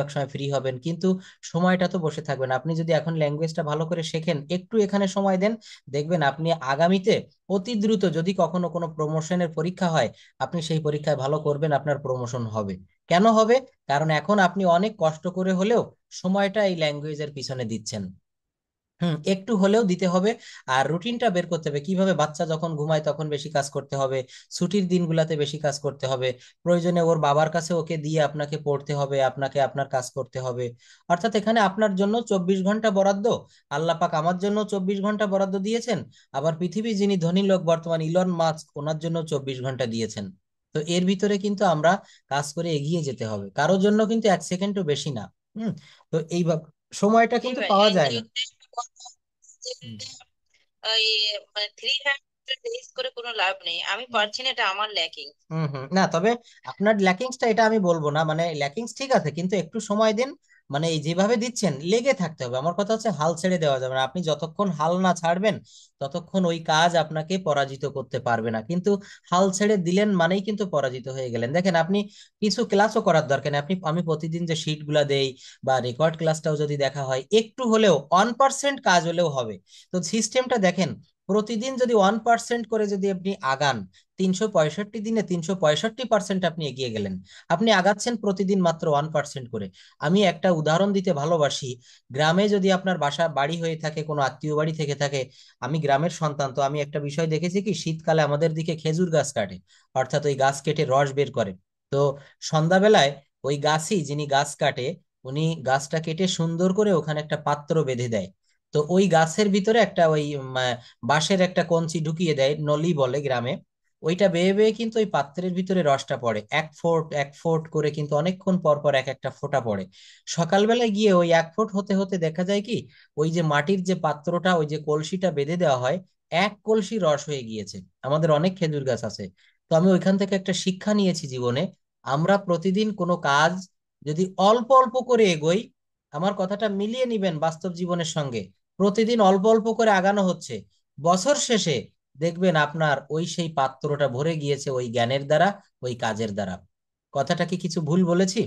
একসময় ফ্রি হবেন, কিন্তু সময়টা তো বসে থাকবেন। আপনি যদি এখন ল্যাঙ্গুয়েজটা ভালো করে শেখেন, একটু এখানে সময় দেন, দেখবেন আপনি আগামীতে অতি দ্রুত, যদি কখনো কোনো প্রমোশনের পরীক্ষা হয়, আপনি সেই পরীক্ষায় ভালো করবেন, আপনার প্রমোশন হবে। কেন হবে? কারণ এখন আপনি অনেক কষ্ট করে হলেও সময়টা এই ল্যাঙ্গুয়েজের পিছনে দিচ্ছেন। একটু হলেও দিতে হবে। আর রুটিনটা বের করতে হবে, কিভাবে বাচ্চা যখন ঘুমায় তখন বেশি কাজ করতে হবে, ছুটির দিনগুলোতে বেশি কাজ করতে হবে, প্রয়োজনে ওর বাবার কাছে ওকে দিয়ে আপনাকে পড়তে হবে, আপনাকে আপনার কাজ করতে হবে। অর্থাৎ এখানে আপনার জন্য 24 ঘন্টা বরাদ্দ, আল্লাহ পাক আমার জন্য 24 ঘন্টা বরাদ্দ দিয়েছেন, আবার পৃথিবীর যিনি ধনী লোক বর্তমান ইলন মাস্ক, ওনার জন্য 24 ঘন্টা দিয়েছেন। তো এর ভিতরে কিন্তু আমরা কাজ করে এগিয়ে যেতে হবে, কারোর জন্য কিন্তু 1 সেকেন্ডও বেশি না। হুম তো এইভাবে সময়টা জি কিন্তু ভাই, পাওয়া এই যায় যে না। একটা কথা যে, হুম ওই মানে 300 করে কোনো লাভ নেই, আমি পারছি না, এটা আমার ল্যাকিং। না, তবে আপনার ল্যাকিংসটা এটা আমি বলবো না, মানে ল্যাকিংস ঠিক আছে, কিন্তু একটু সময় দিন, মানে এই যেভাবে দিচ্ছেন লেগে থাকতে হবে, আমার কথা হচ্ছে হাল ছেড়ে দেওয়া যাবে না, আপনি যতক্ষণ হাল না ছাড়বেন ততক্ষণ ওই কাজ আপনাকে পরাজিত করতে পারবে না, কিন্তু হাল ছেড়ে দিলেন মানেই কিন্তু পরাজিত হয়ে গেলেন। দেখেন আপনি কিছু ক্লাসও করার দরকার নেই, আমি প্রতিদিন যে শিট গুলা দেই বা রেকর্ড ক্লাসটাও যদি দেখা হয়, একটু হলেও 1% কাজ হলেও হবে। তো সিস্টেমটা দেখেন, প্রতিদিন যদি 1% করে যদি আপনি আগান, 365 দিনে 365% আপনি এগিয়ে গেলেন। আপনি আগাচ্ছেন প্রতিদিন মাত্র 1% করে। আমি একটা উদাহরণ দিতে ভালোবাসি, গ্রামে যদি আপনার বাসা বাড়ি হয়ে থাকে, কোনো আত্মীয় বাড়ি থেকে থাকে, আমি গ্রামের সন্তান, তো আমি একটা বিষয় দেখেছি কি, শীতকালে আমাদের দিকে খেজুর গাছ কাটে, অর্থাৎ ওই গাছ কেটে রস বের করে। তো সন্ধ্যাবেলায় ওই গাছই, যিনি গাছ কাটে, উনি গাছটা কেটে সুন্দর করে ওখানে একটা পাত্র বেঁধে দেয়। তো ওই গাছের ভিতরে একটা ওই বাঁশের একটা কঞ্চি ঢুকিয়ে দেয়, নলি বলে গ্রামে। ওইটা বেয়ে বেয়ে কিন্তু ওই পাত্রের ভিতরে রসটা পড়ে, এক ফোঁট এক ফোঁট করে, কিন্তু অনেকক্ষণ পর পর এক একটা ফোঁটা পড়ে। সকালবেলায় গিয়ে ওই এক ফোঁট হতে হতে দেখা যায় কি, ওই যে মাটির যে পাত্রটা, ওই যে কলসিটা বেঁধে দেওয়া হয়, এক কলসি রস হয়ে গিয়েছে। আমাদের অনেক খেজুর গাছ আছে। তো আমি ওইখান থেকে একটা শিক্ষা নিয়েছি জীবনে, আমরা প্রতিদিন কোনো কাজ যদি অল্প অল্প করে এগোই, আমার কথাটা মিলিয়ে নিবেন বাস্তব জীবনের সঙ্গে, প্রতিদিন অল্প অল্প করে আগানো হচ্ছে, বছর শেষে দেখবেন আপনার ওই সেই পাত্রটা ভরে গিয়েছে ওই জ্ঞানের দ্বারা, ওই কাজের দ্বারা। কথাটা কি কিছু ভুল বলেছি?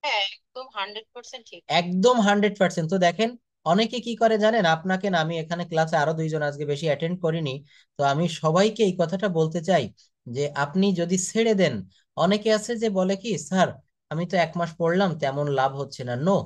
হ্যাঁ, একদম 100% ঠিক। একদম 100%। তো দেখেন, অনেকে কি করে জানেন, আপনাকে না, আমি এখানে ক্লাসে আরো দুইজন আজকে বেশি অ্যাটেন্ড করিনি, তো আমি সবাইকে এই কথাটা বলতে চাই যে আপনি যদি ছেড়ে দেন, অনেকে আছে যে বলে কি, স্যার আমি তো 1 মাস পড়লাম তেমন লাভ হচ্ছে না, নো,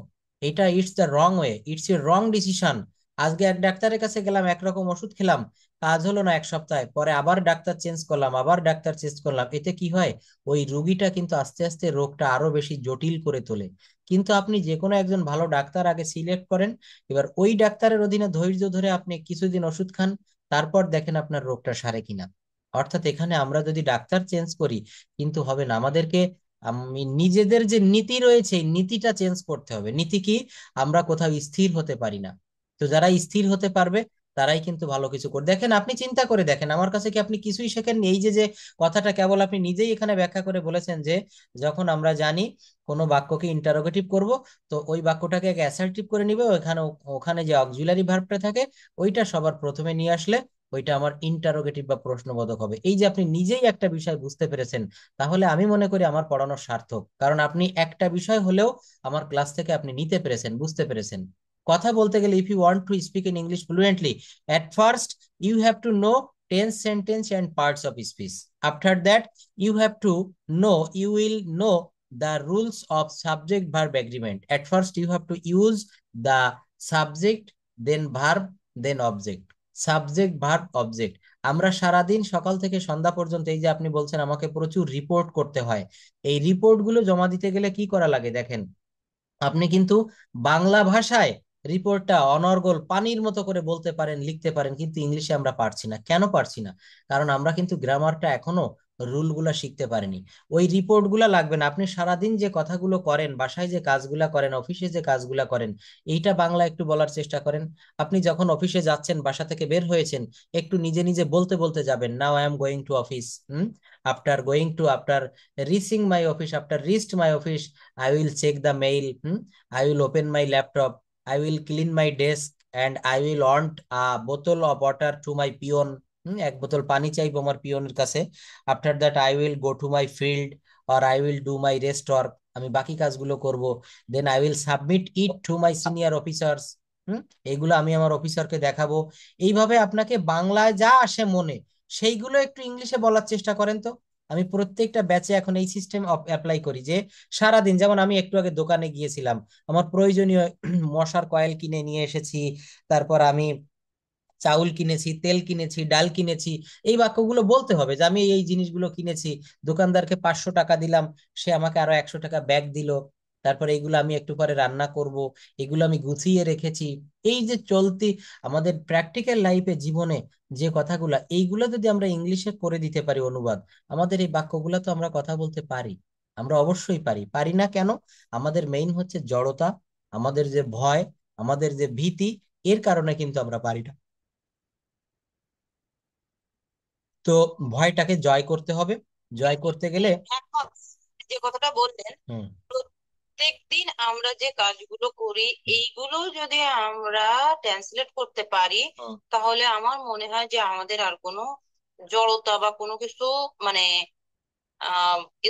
এটা it's the wrong way, it's a wrong decision. আজকে এক ডাক্তারের কাছে গেলাম, একরকম ওষুধ খেলাম, কাজ হলো না 1 সপ্তাহ পরে, আবার ডাক্তার চেঞ্জ করলাম, আবার ডাক্তার চেঞ্জ করলাম, এতে কি হয়, ওই রুগীটা কিন্তু আস্তে আস্তে রোগটা আরো বেশি জটিল করে তোলে। কিন্তু আপনি যে কোনো একজন ভালো ডাক্তার আগে সিলেক্ট করেন, এবার ওই ডাক্তারের অধীনে ধৈর্য ধরে আপনি কিছুদিন ওষুধ খান, তারপর দেখেন আপনার রোগটা সারে কিনা। অর্থাৎ এখানে আমরা যদি ডাক্তার চেঞ্জ করি কিন্তু হবে না, আমাদেরকে আমি নিজেদের যে নীতি রয়েছে এই নীতিটা চেঞ্জ করতে হবে। নীতি কি? আমরা কোথাও স্থির হতে পারি না। তো যারা স্থির হতে পারবে তারাই কিন্তু ভালো কিছু করে। দেখেন, আপনি চিন্তা করে দেখেন, আমার কাছে কি আপনি কিছুই শেখেননি? এই যে যে কথাটা কেবল আপনি নিজেই এখানে ব্যাখ্যা করে বলেছেন যে যখন আমরা জানি কোনো বাক্যকে ইন্টারোগেটিভ করব, তো ওই বাক্যটাকে অ্যাসার্টিভ করে নিবে, ওখানে ওখানে যে অক্সিলারি ভার্বটা থাকে ওইটা সবার প্রথমে নিয়ে আসলে ওইটা আমার ইন্টারোগেটিভ বা প্রশ্নবোধক হবে। এই যে আপনি নিজেই একটা বিষয় বুঝতে পেরেছেন, তাহলে আমি মনে করি আমার পড়ানো সার্থক, কারণ আপনি একটা বিষয় হলেও আমার ক্লাস থেকে আপনি নিতে পেরেছেন, বুঝতে পেরেছেন। কথা বলতে গেলে, if you want to speak in English fluently, at first you have to know tense, sentence and parts of speech. After that, you have to you will know the rules of subject verb agreement. At first you have to use the subject, then verb, then object. Subject verb object. আমরা সারাদিন সকাল থেকে সন্ধ্যা পর্যন্ত, এই যে আপনি বলছেন আমাকে প্রচুর রিপোর্ট করতে হয়, এই রিপোর্ট গুলো জমা দিতে গেলে কি করা লাগে দেখেন, আপনি কিন্তু বাংলা ভাষায় রিপোর্টটা অনর্গল পানির মতো করে বলতে পারেন, লিখতে পারেন, কিন্তু ইংলিশে আমরা পারছি না। কেন পারছি না? কারণ আমরা কিন্তু গ্রামারটা এখনো, রুল গুলা শিখতে পারিনি। ওই রিপোর্ট গুলা লাগবে না। আপনি সারাদিন যে কথাগুলো করেন, বাসায় যে কাজগুলা করেন, অফিসে যে কাজগুলা করেন, এইটা বাংলা একটু বলার চেষ্টা করেন। আপনি যখন অফিসে যাচ্ছেন, বাসা থেকে বের হয়েছেন, একটু নিজে নিজে বলতে বলতে যাবেন, now I am going to office, after going to, after reaching my office, after reached my office, I will check the mail. I will open my laptop. I will clean my desk and I will want a bottle of water to my peon. এক বোতল পানি চাইবো আমার পিয়নের কাছে। After that I will go to my field or I will do my rest work. আমি বাকি কাজগুলো করব। Then I will submit it to my senior officers. এইগুলো আমি আমার অফিসারকে দেখাবো। এইভাবে আপনাকে বাংলায় যা আসে মনে, সেইগুলো একটু ইংলিশে বলার চেষ্টা করেন তো। আমি প্রত্যেকটা ব্যাচে এখন এই সিস্টেম অ্যাপ্লাই করি যে সারাদিন, যেমন আমি একটু আগে দোকানে গিয়েছিলাম, আমার প্রয়োজনীয় মশার কয়েল কিনে নিয়ে এসেছি, তারপর আমি চাউল কিনেছি, তেল কিনেছি, ডাল কিনেছি। এই বাক্যগুলো বলতে হবে যে আমি এই জিনিসগুলো কিনেছি। দোকানদারকে 500 টাকা দিলাম, সে আমাকে আরো 100 টাকা ব্যাগ দিল। তারপরে এইগুলো আমি একটু পরে রান্না করব, এগুলো আমি গুছিয়ে রেখেছি। এই যে চলতি আমাদের প্র্যাকটিক্যাল লাইফে, জীবনে যে কথাগুলো, এইগুলো যদি আমরা ইংলিশে করে দিতে পারি অনুবাদ, আমাদের এই বাক্যগুলো তো আমরা কথা বলতে পারি। আমরা অবশ্যই পারি। পারি না কেন? আমাদের মেইন হচ্ছে জড়তা, আমাদের যে ভয়, আমাদের যে ভীতি, এর কারণে কিন্তু আমরা পারি না। তো ভয়টাকে জয় করতে হবে। জয় করতে গেলে, এখন যে কথাটা বললেন, হুম, প্রত্যেকদিন আমরা যে কাজগুলো করি এইগুলো যদি আমরা ট্রান্সলেট করতে পারি, হুম, তাহলে আমার মনে হয় যে আমাদের আর কোনো জড়তা বা কোনো কিছু মানে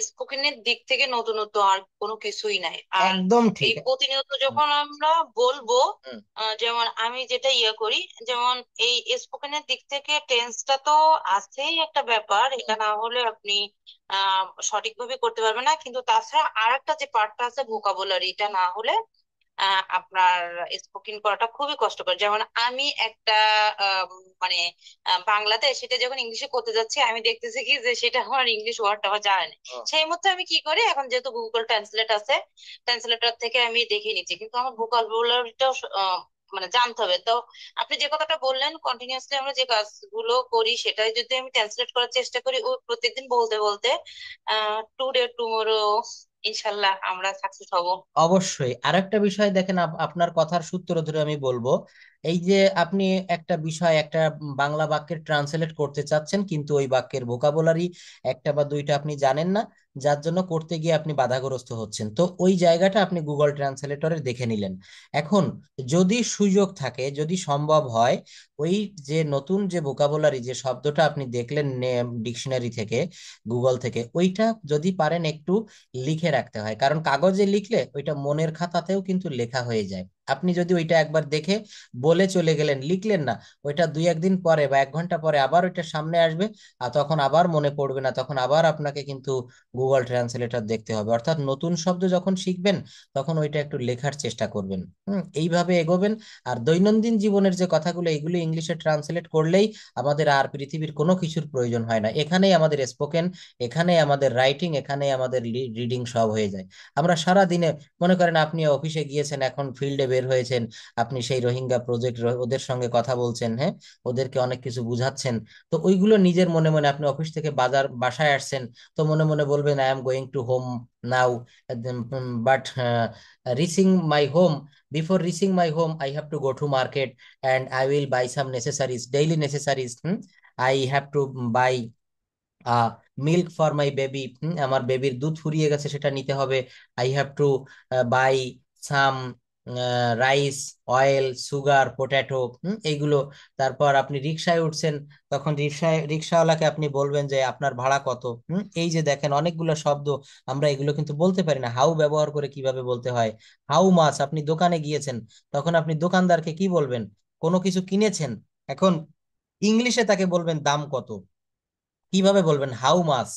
স্পোকেনের দিক থেকে নতুনত্ব আর কোনো কিছুই নাই। আর একদম ঠিক। এই প্রতিনিয়ত হুম, যখন আমরা বলবো, হুম, যেমন আমি যেটা করি, যেমন এই স্পোকেনের দিক থেকে টেন্সটা তো আছেই একটা ব্যাপার, এটা হুম, না হলে আপনি সঠিকভাবে করতে পারবেন না। কিন্তু তাছাড়া আর একটা যে পার্টটা আছে ভোকাবুলারি, এটা না হলে আপনার স্পোকিং করাটা খুবই কষ্টকর। যেমন আমি একটা আম, মানে বাংলাতে সেটা যখন ইংলিশে করতে যাচ্ছি, আমি দেখতেছি কি যে সেটা আমার ইংলিশ ওয়ার্ডটা আমার জানা নেই। হুম। সেই মধ্যে আমি কি করি, এখন যেহেতু গুগল ট্রান্সলেট আছে, ট্রান্সলেটর থেকে আমি দেখে নিচ্ছি, কিন্তু আমার ভোকাবুলারিটাও মানে জানতে হবে। তো আপনি যে কথাটা বললেন, কন্টিনিউয়াসলি আমরা যে কাজগুলো করি সেটাই যদি আমি ট্রান্সলেট করার চেষ্টা করি, ও প্রত্যেকদিন বলতে বলতে টুডে টুমোরো ইনশাল্লাহ আমরা সাকসেস হব। অবশ্যই। আরেকটা বিষয় দেখেন, আপনার কথার সূত্র ধরে আমি বলবো, এই যে আপনি একটা বিষয়, একটা বাংলা বাক্যের ট্রান্সলেট করতে চাচ্ছেন, কিন্তু ওই বাক্যের ভোকাবুলারি একটা বা দুইটা আপনি জানেন না, যার জন্য করতে গিয়ে আপনি বাধাগ্রস্ত হচ্ছেন। তো ওই জায়গাটা আপনি গুগল ট্রান্সলেটরে দেখে নিলেন। এখন যদি সুযোগ থাকে, যদি সম্ভব হয়, ওই যে নতুন যে ভোকাবুলারি, যে শব্দটা আপনি দেখলেন ডিকশনারি থেকে, গুগল থেকে, ওইটা যদি পারেন একটু লিখে রাখতে হয়, কারণ কাগজে লিখলে ওইটা মনের খাতাতেও কিন্তু লেখা হয়ে যায়। আপনি যদি ওইটা একবার দেখে বলে চলে গেলেন, লিখলেন না, ওইটা 2-1 দিন পরে বা 1 ঘন্টা পরে আবার ওইটা সামনে আসবে, আর তখন আবার মনে পড়বে না, তখন আবার আপনাকে কিন্তু গুগল ট্রান্সলেটর দেখতে হবে। অর্থাৎ নতুন শব্দ যখন শিখবেন, তখন ওইটা একটু লেখার চেষ্টা করবেন। এইভাবে এগোবেন। আর দৈনন্দিন জীবনের যে কথাগুলো, এইগুলো ইংলিশে ট্রান্সলেট করলেই আমাদের আর পৃথিবীর কোনো কিছুর প্রয়োজন হয় না। এখানেই আমাদের স্পোকেন, এখানে আমাদের রাইটিং, এখানে আমাদের রিডিং সব হয়ে যায়। আমরা সারা দিনে, মনে করেন আপনি অফিসে গিয়েছেন, এখন ফিল্ডে বের হয়েছেন, আপনি সেই রোহিঙ্গা প্রজেক্ট ওদের সঙ্গে কথা বলছেন, হ্যাঁ, ওদেরকে অনেক কিছু বুঝাচ্ছেন। তো ওইগুলো নিজের মনে মনে, আপনি অফিস থেকে বাসায় আসছেন, তো মনে মনে বলবেন I am going to home now, but reaching my home, before reaching my home I have to go to market and I will buy some necessaries, daily necessaries. I have to buy milk for my baby, আমার বেবির দুধ ফুরিয়ে গেছে, সেটা নিতে হবে। I have to buy some rice, oil, sugar, potato, এইগুলো। তারপর আপনি রিক্সায় উঠছেন, তখন রিক্সাওয়ালাকে আপনি বলবেন যে আপনার ভাড়া কত। এই যে দেখেন অনেকগুলো শব্দ, আমরা এগুলো কিন্তু বলতে পারি না। হাউ ব্যবহার করে কিভাবে বলতে হয়, হাউ মাছ। আপনি দোকানে গিয়েছেন, তখন আপনি দোকানদারকে কি বলবেন? কোনো কিছু কিনেছেন, এখন ইংলিশে তাকে বলবেন দাম কত। কিভাবে বলবেন? How much.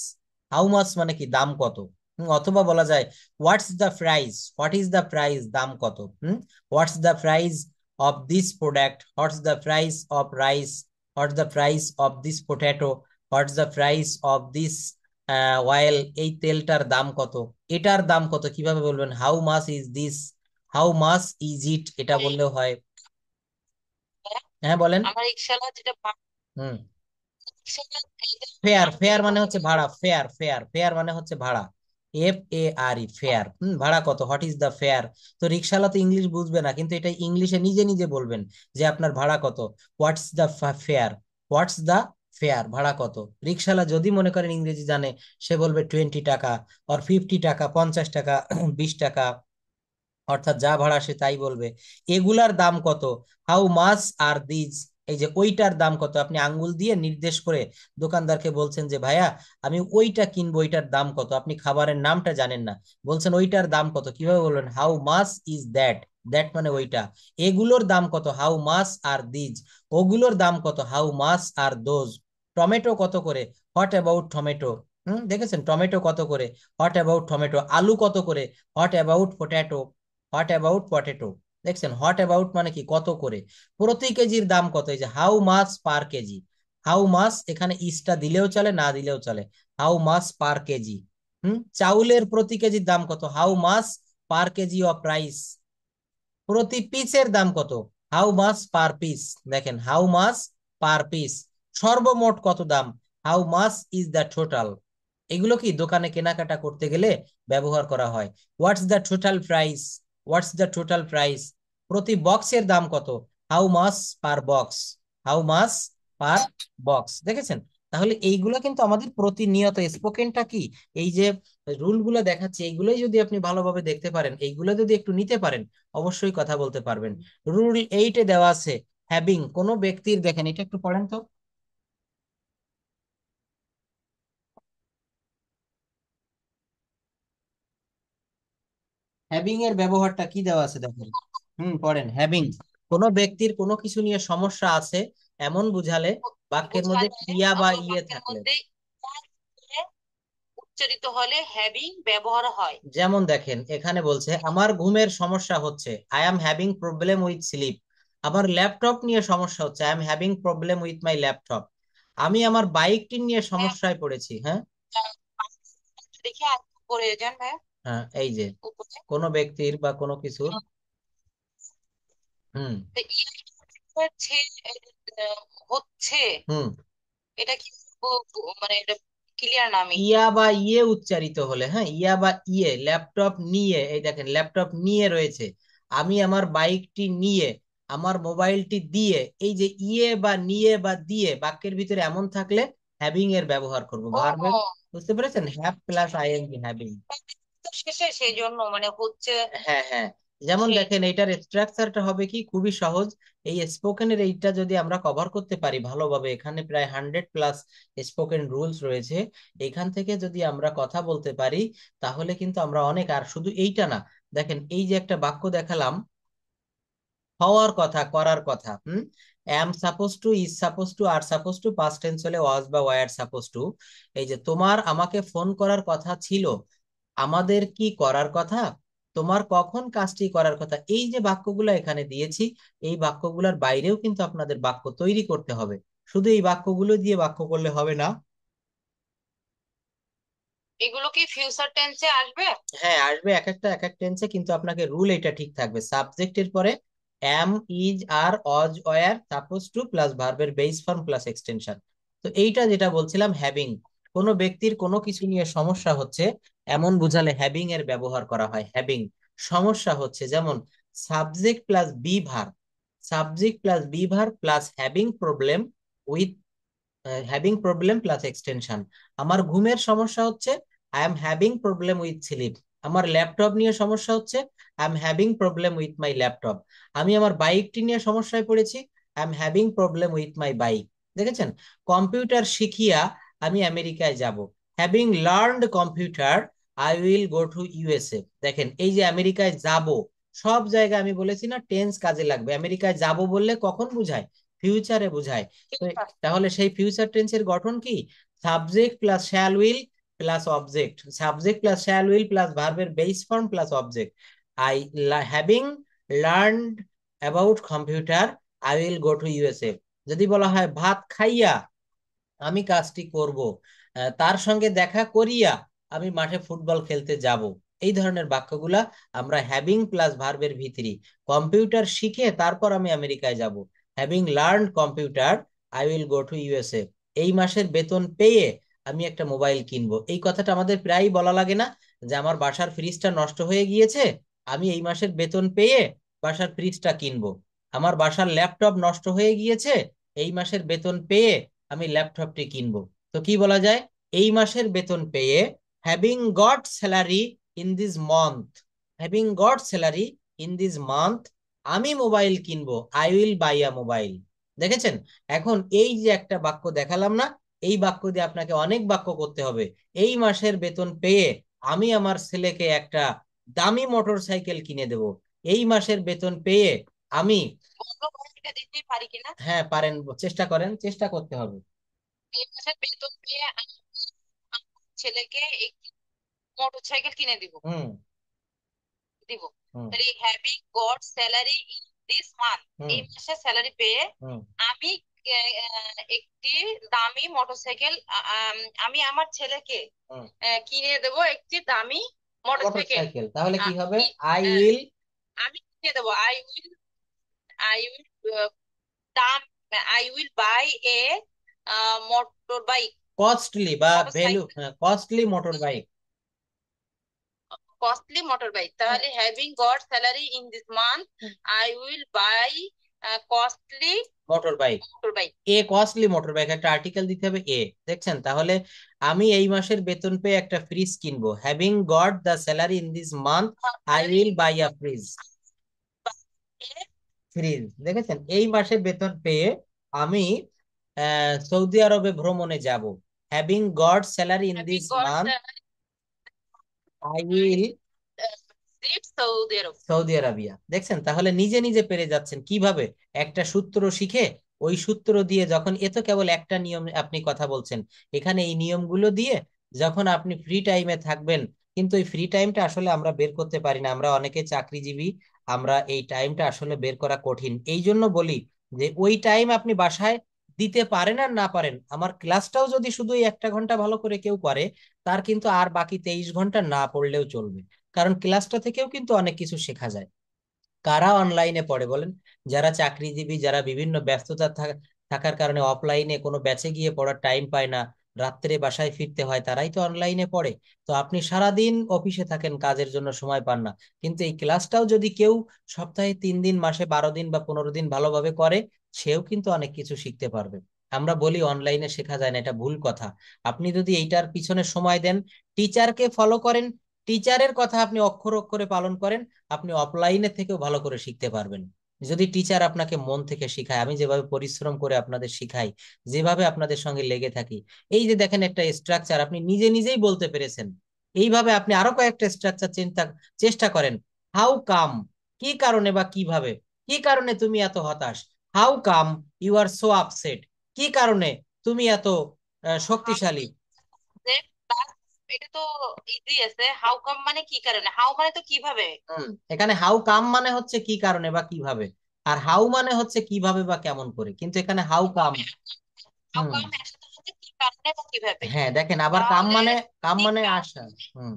হাউ মাস মানে কি? দাম কত। অথবা বলা যায় what's the price, what is the price, দাম কত। What's the price of this product, what's the price of rice, what's the price of this potato, what's the price of this oil, এই তেলটার দাম কত, এটার দাম কত। কিভাবে বলবেন? How much is this, how much is it, এটা বললেও হয়। হ্যাঁ বলেন। আমার রিক্সাওয়ালা যেটা হুম। রিক্সাওয়ালা ফেয়ার, আপনি ফেয়ার মানে যখন হচ্ছে ভাড়া, ফেয়ার, ফেয়ার, ফেয়ার মানে হচ্ছে ভাড়া। FARE, fair. ভাড়া কত, হোয়াট ইজ দ্য ফেয়ার। তো রিক্সাওয়ালা তো ইংলিশ বুঝবে না, কিন্তু এটা ইংলিশে নিজে নিজে বলবেন যে আপনার ভাড়া কত, what's the fair, what's the fair, ভাড়া কত। রিক্সাওয়ালা যদি মনে করেন ইংরেজি জানে, সে বলবে 20 টাকা, আর 50 টাকা, 50 টাকা, 20 টাকা, অর্থাৎ যা ভাড়া সে তাই বলবে। এগুলার দাম কত, হাউ মাস আর দিজ, এই যে ওইটার দাম কত, আপনি আঙ্গুল দিয়ে নির্দেশ করে দোকানদারকে বলছেন যে ভাইয়া আমি ওইটা কিনবো, ওইটার দাম কত। আপনি খাবারের নামটা জানেন না, বলছেন ওইটার দাম কত। কিভাবে বলবেন? How much is that, that মানে ওইটা। এগুলোর দাম কত, হাউ মাস আর দিজ। ওগুলোর দাম কত, how much are those. Tomato কত করে, হোয়াট অ্যাবাউট টমেটো। দেখেছেন টমেটো কত করে, হোয়াট অ্যাবাউট টমেটো। আলু কত করে, what about potato, what about potato. দেখছেন হোয়াট অ্যাবাউট মানে কি, কত করে। প্রতি কেজির দাম কত, এই যে how much per KG. How much, এখানে ইসটা দিলেও চলে, না দিলেও চলে। How much per KG. চাউলের প্রতি কেজির দাম কত, how mass per KG of rice. প্রতি পিসের দাম কত, হাউ মাস পার পিস। দেখেন হাউ মাস পার পিস। সর্বমোট কত দাম, how much is the total. এগুলো কি দোকানে কেনাকাটা করতে গেলে ব্যবহার করা হয়। What's the total price, what's the total price. প্রতি বক্সের দাম কত, how mass per box, how much per box. দেখেছেন? তাহলে এইগুলো কিন্তু আমাদের প্রতিনিয়ত, স্পোকেনটা কি, এই যে রুল গুলো দেখাচ্ছে, এইগুলোই যদি আপনি ভালোভাবে দেখতে পারেন, এইগুলো যদি একটু নিতে পারেন, অবশ্যই কথা বলতে পারবেন। রুল 8-এ দেওয়া আছে হ্যাভিং, কোন ব্যক্তির, দেখেন এটা একটু পড়েন তো। হ্যাভিং এর ব্যবহারটা কি দেওয়া আছে দেখেন। পড়েন হ্যাভিং। কোন ব্যক্তির কোনো কিছু নিয়ে সমস্যা আছে এমন বুঝালে, বাক্যের মধ্যে বুঝালে ইয়া বা অথবা ইয়ে বাক্যের থাকলে। মধ্যে উচ্চারিত হলে হ্যাভিং ব্যবহার হয়। যেমন দেখেন এখানে বলছে আমার ঘুমের সমস্যা হচ্ছে, I am having problem with sleep. আমার ল্যাপটপ নিয়ে সমস্যা হচ্ছে, I am having problem with my laptop. আমি আমার বাইকটি নিয়ে হ্যাঁ, সমস্যায় পড়েছি, হ্যাঁ। দেখে আর করে যান ভাই হ্যাঁ, এই যে উপরে। কোনো ব্যক্তির বা কোনো কিছুর। হুম। তো হচ্ছে আহ, হচ্ছে হুম। এটা কি মানে এটা ক্লিয়ার না আমি। ইয়া বা ইয়ে উচ্চারিত হলে, হ্যাঁ, ইয়া বা ইয়ে, ল্যাপটপ নিয়ে, এই দেখেন ল্যাপটপ নিয়ে রয়েছে, আমি আমার বাইকটি নিয়ে, আমার মোবাইলটি দিয়ে, এই যে ইয়ে বা নিয়ে বা দিয়ে বাক্যের ভিতরে এমন থাকলে হ্যাভিং এর ব্যবহার করব, ভার্বের। ও, বুঝতে পেরেছেন? Have plus ING, having. তো শেষে সেই জন্য মানে হচ্ছে হ্যাঁ, হ্যাঁ। যেমন সেই। দেখেন এইটার স্ট্রাকচারটা হবে কি, খুবই সহজ। এই স্পোকেনের এইটা যদি আমরা কভার করতে পারি ভালোভাবে, এখানে প্রায় 100+ স্পোকেন রুলস রয়েছে, এখান থেকে যদি আমরা কথা বলতে পারি, তাহলে কিন্তু আমরা অনেক, আর শুধু এইটা না, দেখেন এই যে একটা বাক্য দেখালাম, হওয়ার কথা, করার কথা। Am suppose to, is suppose to, are suppose to, past tense হলে ওয়াজ বা ওয়ার সাপোজ টু। এই যে তোমার আমাকে ফোন করার কথা ছিল, আমাদের কি করার কথা, তোমার কখন কাজটি করার কথা। এই যে বাক্যগুলো এখানে দিয়েছি, এই বাক্যগুলোর বাইরেও কিন্তু আপনাদের বাক্য তৈরি করতে হবে। শুধু এই বাক্যগুলো দিয়ে বাক্য করলে হবে না, এগুলো কি ফিউচার টেন্সে আসবে? হ্যাঁ আসবে, এক এক টেন্সে, কিন্তু আপনাকে রুল এটা ঠিক থাকবে, সাবজেক্টের পরে M, is, R, Aja, war, suppose to plus ভার্বের বেস ফর্ম প্লাস এক্সটেনশন। তো এইটা যেটা বলছিলাম হ্যাভিং, কোনো ব্যক্তির কোনো কিছু নিয়ে সমস্যা হচ্ছে এমন বুঝালে হ্যাভিং এর ব্যবহার করা হয়। হ্যাভিং সমস্যা হচ্ছে, যেমন subject plus be verb, subject plus be verb plus having problem with, having problem plus extension. আমার ঘুমের সমস্যা হচ্ছে, I am having problem with sleep. আমার ল্যাপটপ নিয়ে সমস্যা হচ্ছে, I am having problem with my laptop. আমি আমার বাইকটি নিয়ে সমস্যায় পড়েছি, I am having problem with my bike. দেখেছেন? কম্পিউটার শিখিয়া আমি আমেরিকায় যাব, having learned computer I will go to USA. দেখেন এই যে আমেরিকায় যাব, সব জায়গায় আমি বলেছি না টেন্স কাজে লাগবে। আমেরিকায় যাব বললে কখন বুঝায়? ফিউচারে বুঝায়। তো তাহলে সেই ফিউচার টেন্সের গঠন কি? Subject plus shall will plus object, subject plus shall will plus ভার্বের base form plus object. I having learned about computer I will go to USA. যদি বলা হয় ভাত খাইয়া আমি কাজটি করব, তার সঙ্গে দেখা করিয়া আমি মাঠে ফুটবল খেলতে যাব, এই ধরনের বাক্যগুলা আমরা হ্যাভিং প্লাস ভার্বের ভিতরি। কম্পিউটার শিখে তারপর আমি আমেরিকায় যাব, having learned computer I will go to USA. এই মাসের বেতন পেয়ে আমি একটা মোবাইল কিনবো। এই কথাটা আমাদের প্রায়ই বলা লাগে না, যে আমার বাসার ফ্রিজটা নষ্ট হয়ে গিয়েছে, আমি এই মাসের বেতন পেয়ে বাসার ফ্রিজটা কিনবো। আমার বাসার ল্যাপটপ নষ্ট হয়ে গিয়েছে, এই মাসের বেতন পেয়ে আমি ল্যাপটপটি কিনবো। তো কি বলা যায়? এই মাসের বেতন পেয়ে, having got salary in this month, having got salary in this month আমি মোবাইল কিনবো, I will by a mobile. দেখেছেন? এখন এই যে একটা বাক্য দেখালাম না, এই বাক্য দিয়ে আপনাকে অনেক বাক্য করতে হবে। এই মাসের বেতন পেয়ে আমি আমার ছেলেকে একটা দামি মোটর সাইকেল কিনে দেব। এই মাসের বেতন পেয়ে আমি, বলবো এটা দিতে পারি কিনা। হ্যাঁ পারেন, চেষ্টা করেন, চেষ্টা করতে হবে। এই মাসের বেতন পেয়ে আমি আমার ছেলেকে একটি মোটরসাইকেল কিনে দিব। হুম। দিব। হুম। তাহলে having got salary in this month, হুম। এই মাসে স্যালারি পেয়ে হুম। আমি একটি দামি মোটরসাইকেল আমি আমার ছেলেকে হুম। কিনে দেব একটি দামি মোটর মোটরসাইকেল। সাইকেল, তাহলে কি আহ, হবে? কি- আই আহ, উইল, আমি কিনে দেবো, আই উইল দাম I will buy a motor bike, costly বা value, motorcycle, costly motor bike. Costly motor bike. তাহলে having got salary in this month I will buy costly motor bike, motor bike. A costly motor bike, একটা article দিতে হবে এ। দেখছেন? তাহলে আমি এই মাসের বেতন পেয়ে একটা ফ্রিজ কিনবো, having got the salary in this month I salary will buy a fridge. Fridge. দেখেছেন? এই মাসে বেতন পেয়ে আমি সৌদি আরবে ভ্রমণে যাব, having got salary in having this goat month salary I I will Saudi Arab. Saudi Arabia. দেখছেন? তাহলে নিজে নিজে পেরে যাচ্ছেন কিভাবে? একটা সূত্র শিখে ওই সূত্র দিয়ে, যখন এ তো কেবল একটা নিয়ম আপনি কথা বলছেন, এখানে এই নিয়মগুলো দিয়ে যখন আপনি ফ্রি টাইমে থাকবেন, কিন্তু এই ফ্রি টাইমটা আসলে আমরা বের করতে পারি না, আমরা অনেকে চাকরিজীবী, আমরা এই টাইমটা আসলে বের করা কঠিন। এই জন্য বলি যে ওই টাইম আপনি বাসায় দিতে পারেন আর না পারেন, আমার ক্লাসটাও যদি শুধু এই একটা ঘন্টা ভালো করে কেউ করে, তার কিন্তু আর বাকি 23 ঘন্টা না পড়লেও চলবে। কারণ ক্লাসটা থেকেও কিন্তু অনেক কিছু শেখা যায়। কারা অনলাইনে পড়ে বলেন? যারা চাকরিজীবী, যারা বিভিন্ন ব্যস্ততা থাকার কারণে অফলাইনে কোনো ব্যাচে গিয়ে পড়ার টাইম পায় না, রাত্রে বাসায় ফিরতে হয়, তারাই তো অনলাইনে পড়ে। তো আপনি সারাদিন অফিসে থাকেন, কাজের জন্য সময় পান না, কিন্তু এই ক্লাসটাও যদি কেউ সপ্তাহে 3 দিন, মাসে 12 দিন বা 15 দিন ভালোভাবে করে, সেও কিন্তু অনেক কিছু শিখতে পারবে। আমরা বলি অনলাইনে শেখা যায় না, এটা ভুল কথা। আপনি যদি এইটার পিছনে সময় দেন, টিচারকে ফলো করেন, টিচারের কথা আপনি অক্ষর অক্ষরে পালন করেন, আপনি অফলাইনে থেকেও ভালো করে শিখতে পারবেন। যদি টিচার আপনাকে মন থেকে শিখায়, আমি যেভাবে পরিশ্রম করে আপনাদের শিখাই, যেভাবে আপনাদের সঙ্গে লেগে থাকি, এই যে দেখেন একটা স্ট্রাকচার আপনি নিজে নিজেই বলতে পেরেছেন, এইভাবে আপনি আরো কয়েকটা স্ট্রাকচার চেষ্টা করেন। হাউ কাম, কি কারণে বা কিভাবে, কি কারণে তুমি এত হতাশ, how come you are so upset, কি কারণে তুমি এত শক্তিশালী। এটা তো ইজি আছে। হাউ কাম মানে কি কারণে, হাউ মানে তো কিভাবে। এখানে হাউ কাম মানে হচ্ছে কি কারণে বা কিভাবে, আর হাউ মানে হচ্ছে কিভাবে বা কেমন করে, কিন্তু এখানে হাউ কাম। হাউ হুম। কাম একসাথে হচ্ছে কারণে বা কিভাবে। হ্যাঁ দেখেন, আবার কাম তাহলে মানে, কাম কি মানে কার- আসা। হুম।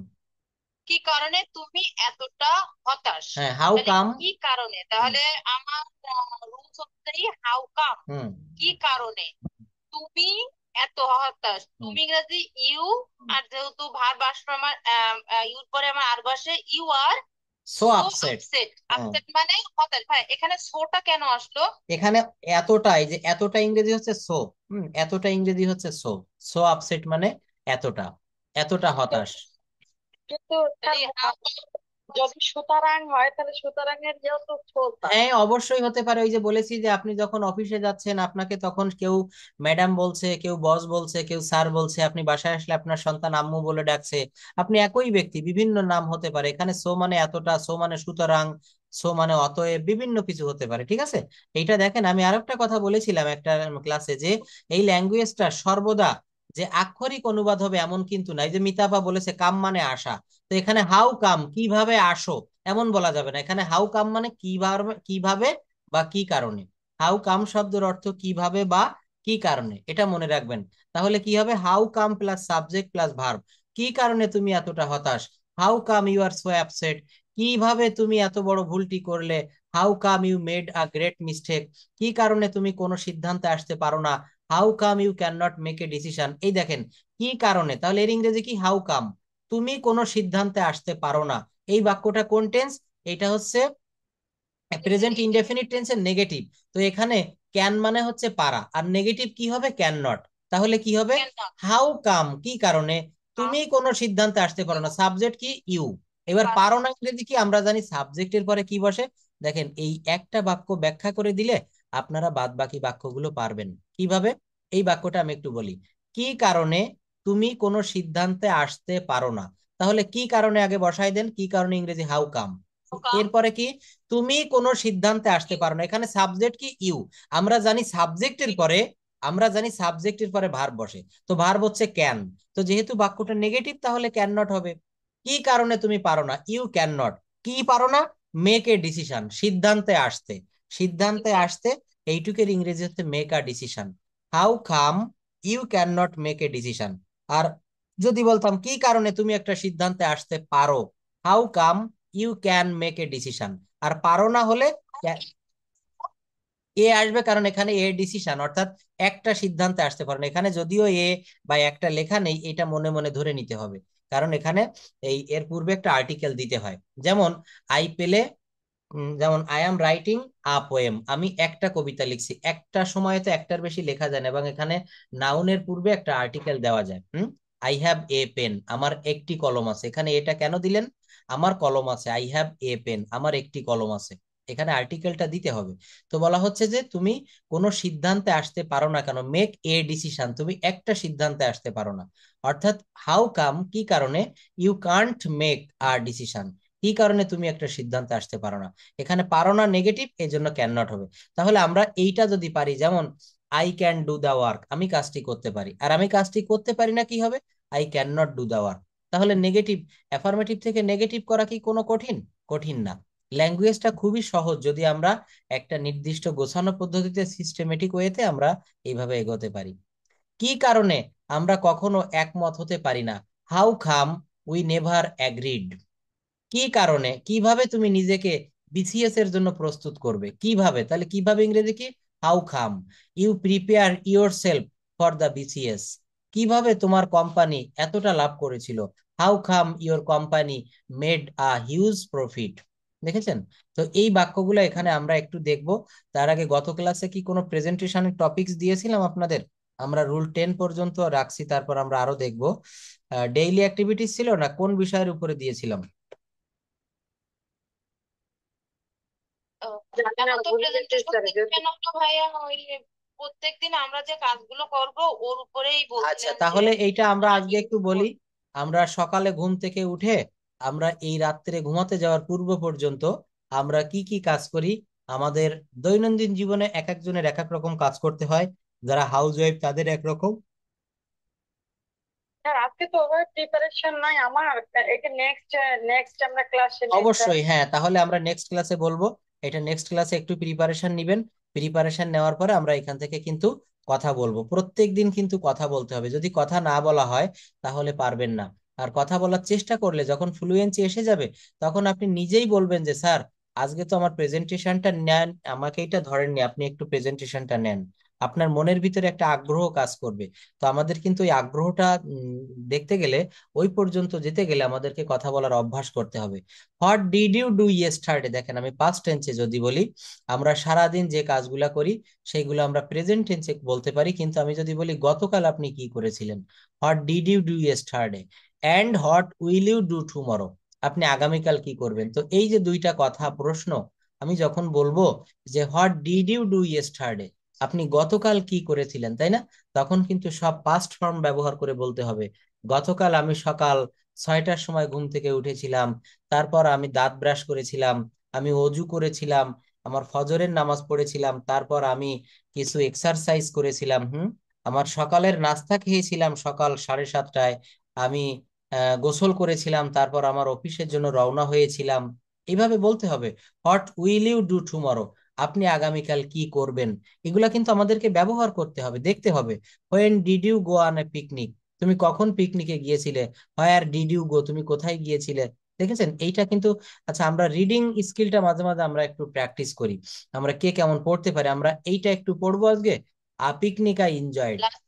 কি কারণে তুমি এতটা হতাশ, হ্যাঁ, হাউ তাহলে কাম। কি কারণে, তাহলে আমার রুলস অনুযায়ী হাউ কাম, হুম। কি কারণে তুমি এত হতাশ। হুম। তুমি ইংরেজি ইউ, আর যেহেতু ভার্ব আসবে আমার ইউর পরে আমার আর বসে you are so so upset. Upset. Upset মানে হতাশ। ভাই এখানে সোটা কেন আসলো? এখানে এতটাই, যে এতটা ইংরেজি হচ্ছে সো। এতটা ইংরেজি হচ্ছে সো। সো আপসেট মানে এতটা, এতটা হতাশ। কিন্তু যদি যদি সুতরাং হয় তাহলে সুতরাং এর যেহেতু ছোট। হ্যাঁ অবশ্যই হতে পারে। ওই যে বলেছি যে আপনি যখন অফিসে যাচ্ছেন, আপনাকে তখন কেউ ম্যাডাম বলছে, কেউ বস বলছে, কেউ স্যার বলছে, আপনি বাসায় আসলে আপনার সন্তান আম্মু বলে ডাকছে। আপনি একই ব্যক্তি, বিভিন্ন নাম হতে পারে। এখানে সো মানে এতটা, সো মানে সুতরাং, সো মানে অতএব, বিভিন্ন কিছু হতে পারে। ঠিক আছে। এইটা দেখেন, আমি আরেকটা কথা বলেছিলাম একটা ক্লাসে, যে এই ল্যাঙ্গুয়েজটা সর্বদা যে আক্ষরিক অনুবাদ হবে এমন কিন্তু না। এই যে মিতাপা বলেছে কাম মানে আসা, তো এখানে হাউ কাম, কিভাবে আসো, এমন বলা যাবে না। এখানে হাউ কাম মানে কিভাবে, কিভাবে বা কি কারণে। হাউ কাম শব্দের অর্থ কিভাবে বা কি কারণে, এটা মনে রাখবেন। তাহলে কি হবে, how come plus subject plus verb. কি কারণে তুমি এতটা হতাশ, how come you are so upset. কিভাবে তুমি এত বড় ভুলটি করলে, how come you made a great mistake. কি কারণে তুমি কোনো সিদ্ধান্তে আসতে পারো না, how come you can not make a decision. এই দেখেন, কি কারণে, তাহলে এর ইংরেজি কি, হাউ কাম। তুমি কোনো সিদ্ধান্তে আসতে পারো না। এই বাক্যটা কোন টেন্স, এটা হচ্ছে প্রেজেন্ট ইনডেফিনিট টেন্সের নেগেটিভ। তো এখানে ক্যান মানে হচ্ছে পারা, আর নেগেটিভ কি হবে, ক্যান নট। তাহলে কি হবে, কেন না? হাউ কাম কি কারণে হাউ তুমি কোনো সিদ্ধান্তে আসতে পারো ইউ না, সাবজেক্ট কি ইউ। এবার পারো পারো না। না ইংরেজি কি, আমরা জানি সাবজেক্টের পরে কি বসে। দেখেন, এই একটা বাক্য ব্যাখ্যা করে দিলে আপনারা বাদ বাকি বাক্যগুলো পারবেন কিভাবে। এই বাক্যটা আমি একটু বলি, কি কারণে তুমি কোনো সিদ্ধান্তে আসতে পারো না। তাহলে কি কারণে আগে বসাই দেন, কি কারণে ইংরেজি হাউ কাম। হাউ কাম এরপরে কি, তুমি কোনো সিদ্ধান্তে আসতে ইউ। পারো না, এখানে সাবজেক্ট কি ইউ। আমরা জানি সাবজেক্টের পরে, আমরা জানি সাবজেক্টের পরে ভার্ব বসে, তো ভার্ব হচ্ছে ক্যান। তো যেহেতু বাক্যটা নেগেটিভ, তাহলে ক্যান নট হবে। কি কারণে তুমি পারো না, ইউ ক্যান নট, কি পারো না, মেক এ ডিসিশন, সিদ্ধান্তে আসতে। সিদ্ধান্তে আসতে, এইটুকের ইংরেজি হচ্ছে make a decision. How come you can not make a decision. আর যদি বলতাম কি কারণে তুমি একটা সিদ্ধান্তে আসতে পারো, how come you can make a decision. আর পারো না হলে এ আসবে, কারণ এখানে এ ডিসিশন, অর্থাৎ একটা সিদ্ধান্তে আসতে পারেন। এখানে যদিও এ বা একটা লেখা নেই, এটা মনে মনে ধরে নিতে হবে, কারণ এখানে এই এর পূর্বে একটা আর্টিকেল দিতে হয়। যেমন আই পেলে, যেমন I am writing a poem, আমি একটা কবিতা লিখছি। একটা সময়ে তো একটার বেশি লেখা যায় না, এবং এখানে নাউনের পূর্বে একটা আর্টিকেল দেওয়া যায়। আই হ্যাভ এ পেন, আমার একটি কলম আছে। এখানে এটা কেন দিলেন, আমার কলম আছে, আই হ্যাভ এ পেন, আমার একটি কলম আছে, এখানে আর্টিকেলটা দিতে হবে। তো বলা হচ্ছে যে তুমি কোনো সিদ্ধান্তে আসতে পারো না কেন, মেক এ ডিসিশন, তুমি একটা সিদ্ধান্তে আসতে পারো না। অর্থাৎ হাউ কাম কি কারণে, you can't make a decision, কি কারণে তুমি একটা সিদ্ধান্তে আসতে পারো না। এখানে পারো না নেগেটিভ, এই জন্য ক্যান নট হবে। তাহলে আমরা এইটা যদি পারি, যেমন I can do the work, আমি কাজটি করতে পারি, আর আমি কাজটি করতে পারি না, কি হবে, I can not do the work. তাহলে নেগেটিভ, অ্যাফার্মেটিভ থেকে নেগেটিভ করা কি কোনো কঠিন, কঠিন না। ল্যাঙ্গুয়েজটা খুবই সহজ, যদি আমরা একটা নির্দিষ্ট গোছানো পদ্ধতিতে, সিস্টেমেটিক ওয়েতে আমরা এইভাবে এগোতে পারি। কি কারণে আমরা কখনো একমত হতে পারি না, how come we never agreed. কি কারণে, কিভাবে তুমি নিজেকে বিসিএস এর জন্য প্রস্তুত করবে, কিভাবে, তাহলে কিভাবে ইংরেজি কি, how come you prepare your self for the BCS. কিভাবে তোমার কোম্পানি এতটা লাভ করেছিল, how come your company made a huge profit. দেখেছেন। তো এই বাক্যগুলো এখানে আমরা একটু দেখব। তার আগে, গত ক্লাসে কি কোনো প্রেজেন্টেশনের টপিকস দিয়েছিলাম আপনাদের? আমরা রুল 10 পর্যন্ত রাখছি, তারপর আমরা আরো দেখবো। ডেইলি অ্যাক্টিভিটিস ছিল না, কোন বিষয়ের উপরে দিয়েছিলাম? জানি না, এখন তো ভুলে প্রেজেন্টেশন যেতে দিচ্ছেন না তো ভাইয়া, ওই প্রত্যেকদিন আমরা যে কাজগুলো করব ওর উপরেই আচ্ছা, বলছিলেন যে তাহলে এইটা আমরা আজকে একটু এইগুলো বলি। করব। আমরা সকালে ঘুম থেকে উঠে, আমরা এই রাত্রে ঘুমাতে যাওয়ার পূর্ব পর্যন্ত আমরা কি কি কাজ করি। আমাদের দৈনন্দিন জীবনে এক একজনের এক এক রকম কাজ করতে হয়। যারা হাউস ওয়াইফ তাদের একরকম। হ্যাঁ, আজকে তো ওভাবে প্রিপারেশন নাই আমার। এটা নেক্সট নেক্সট আমরা ক্লাসে নেক্সট। অবশ্যই হ্যাঁ, তাহলে আমরা নেক্সট ক্লাসে বলবো। এটা নেক্সট ক্লাসে একটু প্রিপারেশন নিবেন। প্রিপারেশন নেওয়ার পরে আমরা এখান থেকে কিন্তু কথা বলবো, প্রত্যেক দিন কিন্তু কথা বলতে হবে। যদি কথা না বলা হয় তাহলে পারবেন না। আর কথা বলার চেষ্টা করলে যখন ফ্লুয়েন্সি এসে যাবে, তখন আপনি নিজেই বলবেন যে স্যার, আজকে তো আমার প্রেজেন্টেশনটা নেন, আমাকে এটা ধরেননি, আপনি একটু প্রেজেন্টেশনটা নেন। আপনার মনের ভিতরে একটা আগ্রহ কাজ করবে। তো আমাদের কিন্তু ওই আগ্রহটা দেখতে গেলে, ওই পর্যন্ত যেতে গেলে আমাদেরকে কথা বলার অভ্যাস করতে হবে। What did you do yesterday, দেখেন আমি পাস্ট টেন্সে যদি বলি, আমরা সারাদিন যে কাজগুলা করি সেইগুলো আমরা প্রেজেন্ট টেন্সে বলতে পারি। কিন্তু আমি যদি বলি গতকাল আপনি কি করেছিলেন, what did you do yesterday, and what will you do tomorrow, আপনি আগামীকাল কি করবেন। তো এই যে দুইটা কথা প্রশ্ন, আমি যখন বলবো যে what did you do yesterday, আপনি গতকাল কি করেছিলেন, তাই না, তখন কিন্তু সব পাস্ট ফর্ম ব্যবহার করে বলতে হবে। গতকাল আমি সকাল 6টার সময় ঘুম থেকে উঠেছিলাম, তারপর আমি দাঁত ব্রাশ করেছিলাম, আমি অজু করেছিলাম, আমার ফজরের নামাজ পড়েছিলাম, তারপর আমি কিছু এক্সারসাইজ করেছিলাম, আমার সকালের নাস্তা খেয়েছিলাম সকাল 7:30টায়, আমি গোসল করেছিলাম, তারপর আমার অফিসের জন্য রওনা হয়েছিলাম। এইভাবে বলতে হবে। What will you do tomorrow, আপনি আগামীকাল কি করবেন। এগুলা কিন্তু আমাদেরকে ব্যবহার করতে হবে, দেখতে হবে। When did you go on a picnic, তুমি কখন পিকনিকে গিয়েছিলে। হোয়ার ডিড ইউ গো, তুমি কোথায় গিয়েছিলে। দেখেছেন এইটা কিন্তু। আচ্ছা, আমরা রিডিং স্কিলটা মাঝে মাঝে আমরা একটু প্র্যাকটিস করি। আমরা কে কেমন পড়তে পারি, আমরা এইটা একটু পড়বো আজকে। আ picnic I enjoyed. Last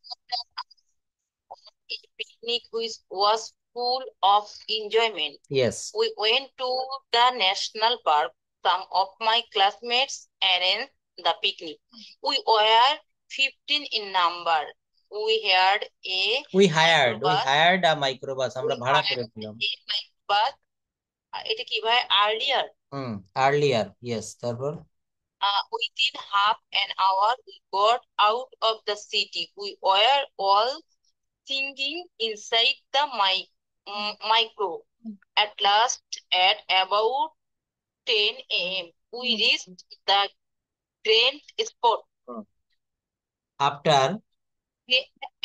picnic was full of enjoyment. Yes. We went to the national park. Some of my classmates arranged the picnic. We were 15 in number. We had a we microbus. Hired a microbus, আমরা We ভাড়া hired করেছিলাম। a microbus. এটা কি ভাই earlier? হুম। Earlier, yes, তারপর। Within half an hour, we got out of the city. We were all singing inside the micro. At last, at about 10 a.m., we reached the grand spot. After,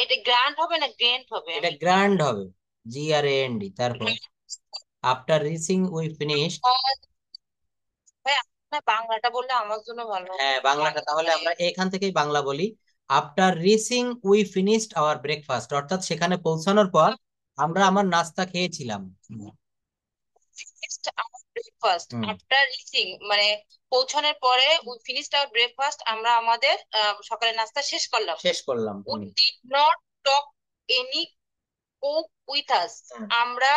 এটা grand হবে না grand হবে? এটা আমি grand হবে, GRAND, তারপর after reaching we finish. ভাই আপনার বাংলাটা বললে আমার জন্য ভালো হবে। হ্যাঁ, বাংলাটা তাহলে আমরা এখান থেকেই বাংলা বলি। After reaching we finished our breakfast, অর্থাৎ সেখানে পৌঁছানোর পর আমরা আমার নাস্তা খেয়েছিলাম। ফিনিশড আওয়ার ব্রেকফাস্ট হুম। আফটার রিচিং মানে পৌঁছানোর পরে উই ফিনিশড আওয়ার ব্রেকফাস্ট, আমরা আমাদের সকালের নাস্তা শেষ করলাম। শেষ করলাম। We did not talk any cook with us, আমরা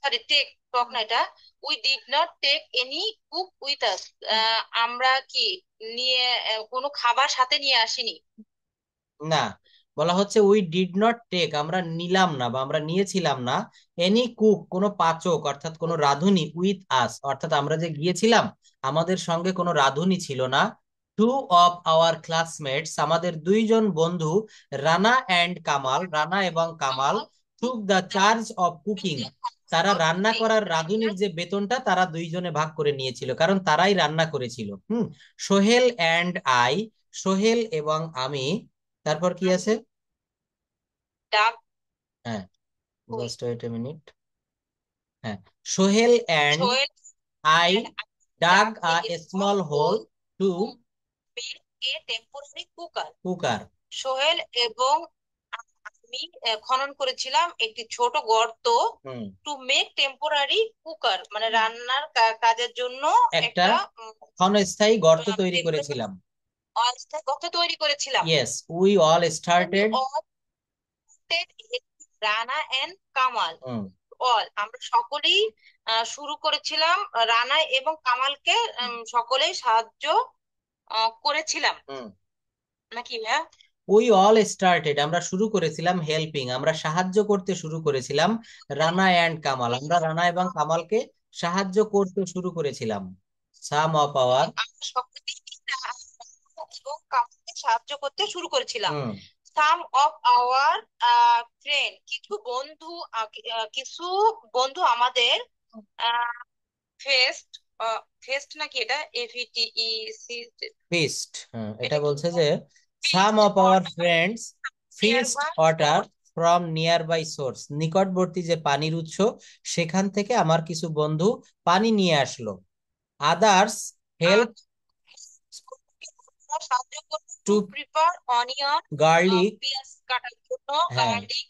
সরি টেক টক না এটা, we did not take any cook with us, আমরা কি নিয়ে কোনো খাবার সাথে নিয়ে আসিনি। না, বলা হচ্ছে উই ডিড নট টেক, আমরা নিলাম না বা আমরা নিয়েছিলাম না, এনি কুক, কোনো পাচক অর্থাৎ কোনো রাঁধুনি, উইথ আস অর্থাৎ আমরা যে গিয়েছিলাম আমাদের সঙ্গে কোনো রাঁধুনি ছিল না। টু অফ আওয়ার ক্লাসমেটস, আমাদের দুইজন বন্ধু, রানা অ্যান্ড কামাল, রানা এবং Kamal, took the charge of cooking, তারা রান্না করার রাঁধুনির যে বেতনটা তারা দুইজনে ভাগ করে নিয়েছিল, কারণ তারাই রান্না করেছিল। সোহেল অ্যান্ড আই, সোহেল এবং আমি, তারপর কি আছে। ডাক হ্যাঁ, জাস্ট ওয়েট এ মিনিট। হ্যাঁ, Sohel and Sohel I and dug dug a a small small hole hole to to make a temporary cooker. Cooker. Sohel এবং আমি খনন করেছিলাম একটি ছোট গর্ত, হুম। টু মেক টেম্পোরারি কুকার মানে রান্নার কাজের জন্য একটা একটা ক্ষণস্থায়ী গর্ত তৈরি temporary করেছিলাম। অস্থায়ী গর্ত তৈরি করেছিলাম। Yes, we all We started. all started, Rana and Kamal, হুম। অল আমরা সকলেই শুরু করেছিলাম, রানা এবং কামালকে সকলেই সাহায্য করেছিলাম হুম। নাকি ভাইয়া? উই অল স্টার্টেড, আমরা শুরু করেছিলাম হেল্পিং, আমরা সাহায্য করতে শুরু করেছিলাম রানা অ্যান্ড কামাল, আমরা রানা এবং কামালকে সাহায্য করতে শুরু করেছিলাম। সাম অফ আওয়ার। আমরা সকলেই রানা এবং কামালকে সাহায্য করতে শুরু করেছিলাম। হুম। সাম অফ আওয়ার ফ্রেন্ড, কিছু বন্ধু আমাদের ফেস্ট ফেস্ট নাকি এটা FETE ফিস্ট, এটা এটা কি বলছে যে some of our friends feast nearby water from nearby source, নিকটবর্তী যে পানির উৎস সেখান থেকে আমার কিছু বন্ধু পানি নিয়ে আসলো। আদার্স হেল্প সাহায্য করতে to to prepare onion, garlic, পেঁয়াজ কাটার জন্য, হ্যাঁ, গার্লিক,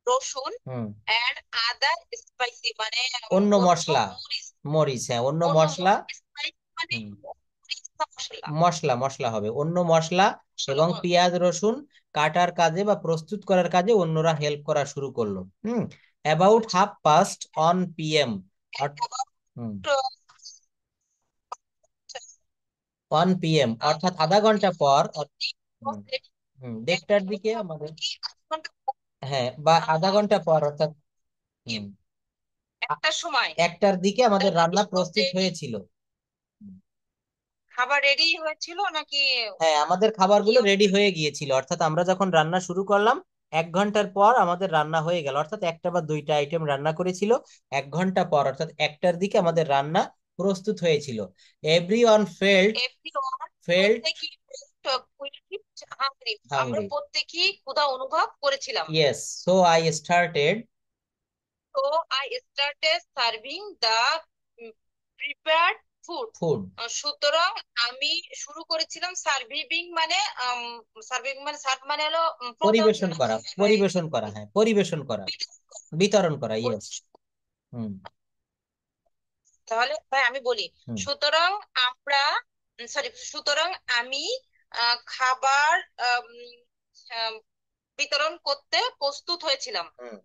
রসুন, হুম, এন্ড আদার স্পাইসি মানে অন্য অন্য মশলা, মরিচ, মরিচ, হ্যাঁ, অন্য অন্য মশলা, স্পাইসি মানে হুম, মরিচ বা মশলা, মশলা, মশলা হবে, অন্য মশলা মশলা, এবং পেঁয়াজ রসুন কাটার কাজে বা প্রস্তুত করার কাজে অন্যরা হেল্প করা শুরু করলো। অ্যাবাউট আচ্ছা, 1:30 PM, হুম, 1 PM অর্থাৎ আধা ঘন্টা পর, হুম, হুম, 1:30 দিকে আমাদের, হ্যাঁ, বা আধা ঘন্টা পর অর্থাৎ, হুম, আ- একটা সময় 1টার দিকে আমাদের রান্না প্রস্তুত হয়েছিল। খাবার রেডি হয়েছিল নাকি হ্যাঁ, আমাদের কি খাবারগুলো রেডি হয়ে গিয়েছিল, অর্থাৎ আমরা যখন রান্না শুরু করলাম 1 ঘন্টার পর আমাদের রান্না হয়ে গেল, অর্থাৎ একটা বা দুইটা আইটেম রান্না করেছিল 1 ঘন্টা পর, অর্থাৎ 1টার দিকে আমাদের রান্না প্রস্তুত হয়েছিল। Every one felt everyone felt প্রত্যেকেই হাংরি, আমরা হাংরি, প্রত্যেকেই ক্ষুধা অনুভব করেছিলাম। ইয়েস, সো আই স্টার্টেড তো I started serving the prepared food. Food, সুতরাং আমি শুরু করেছিলাম সার্ভিং মানে সার্ভিং মানে সার্ভ মানে হলো প্রদান পরিবেশন করা, করা, মানে পরিবেশন করা, হ্যাঁ, পরিবেশন করা, বিতরণ করা। বিতরণ করা, ইয়েস, বলছি। হুম, তাহলে ভাই আমি বলি, হুম, সুতরাং আমরা সুতরাং আমি খাবার আম, আম, বিতরণ করতে প্রস্তুত হয়েছিলাম। হুম।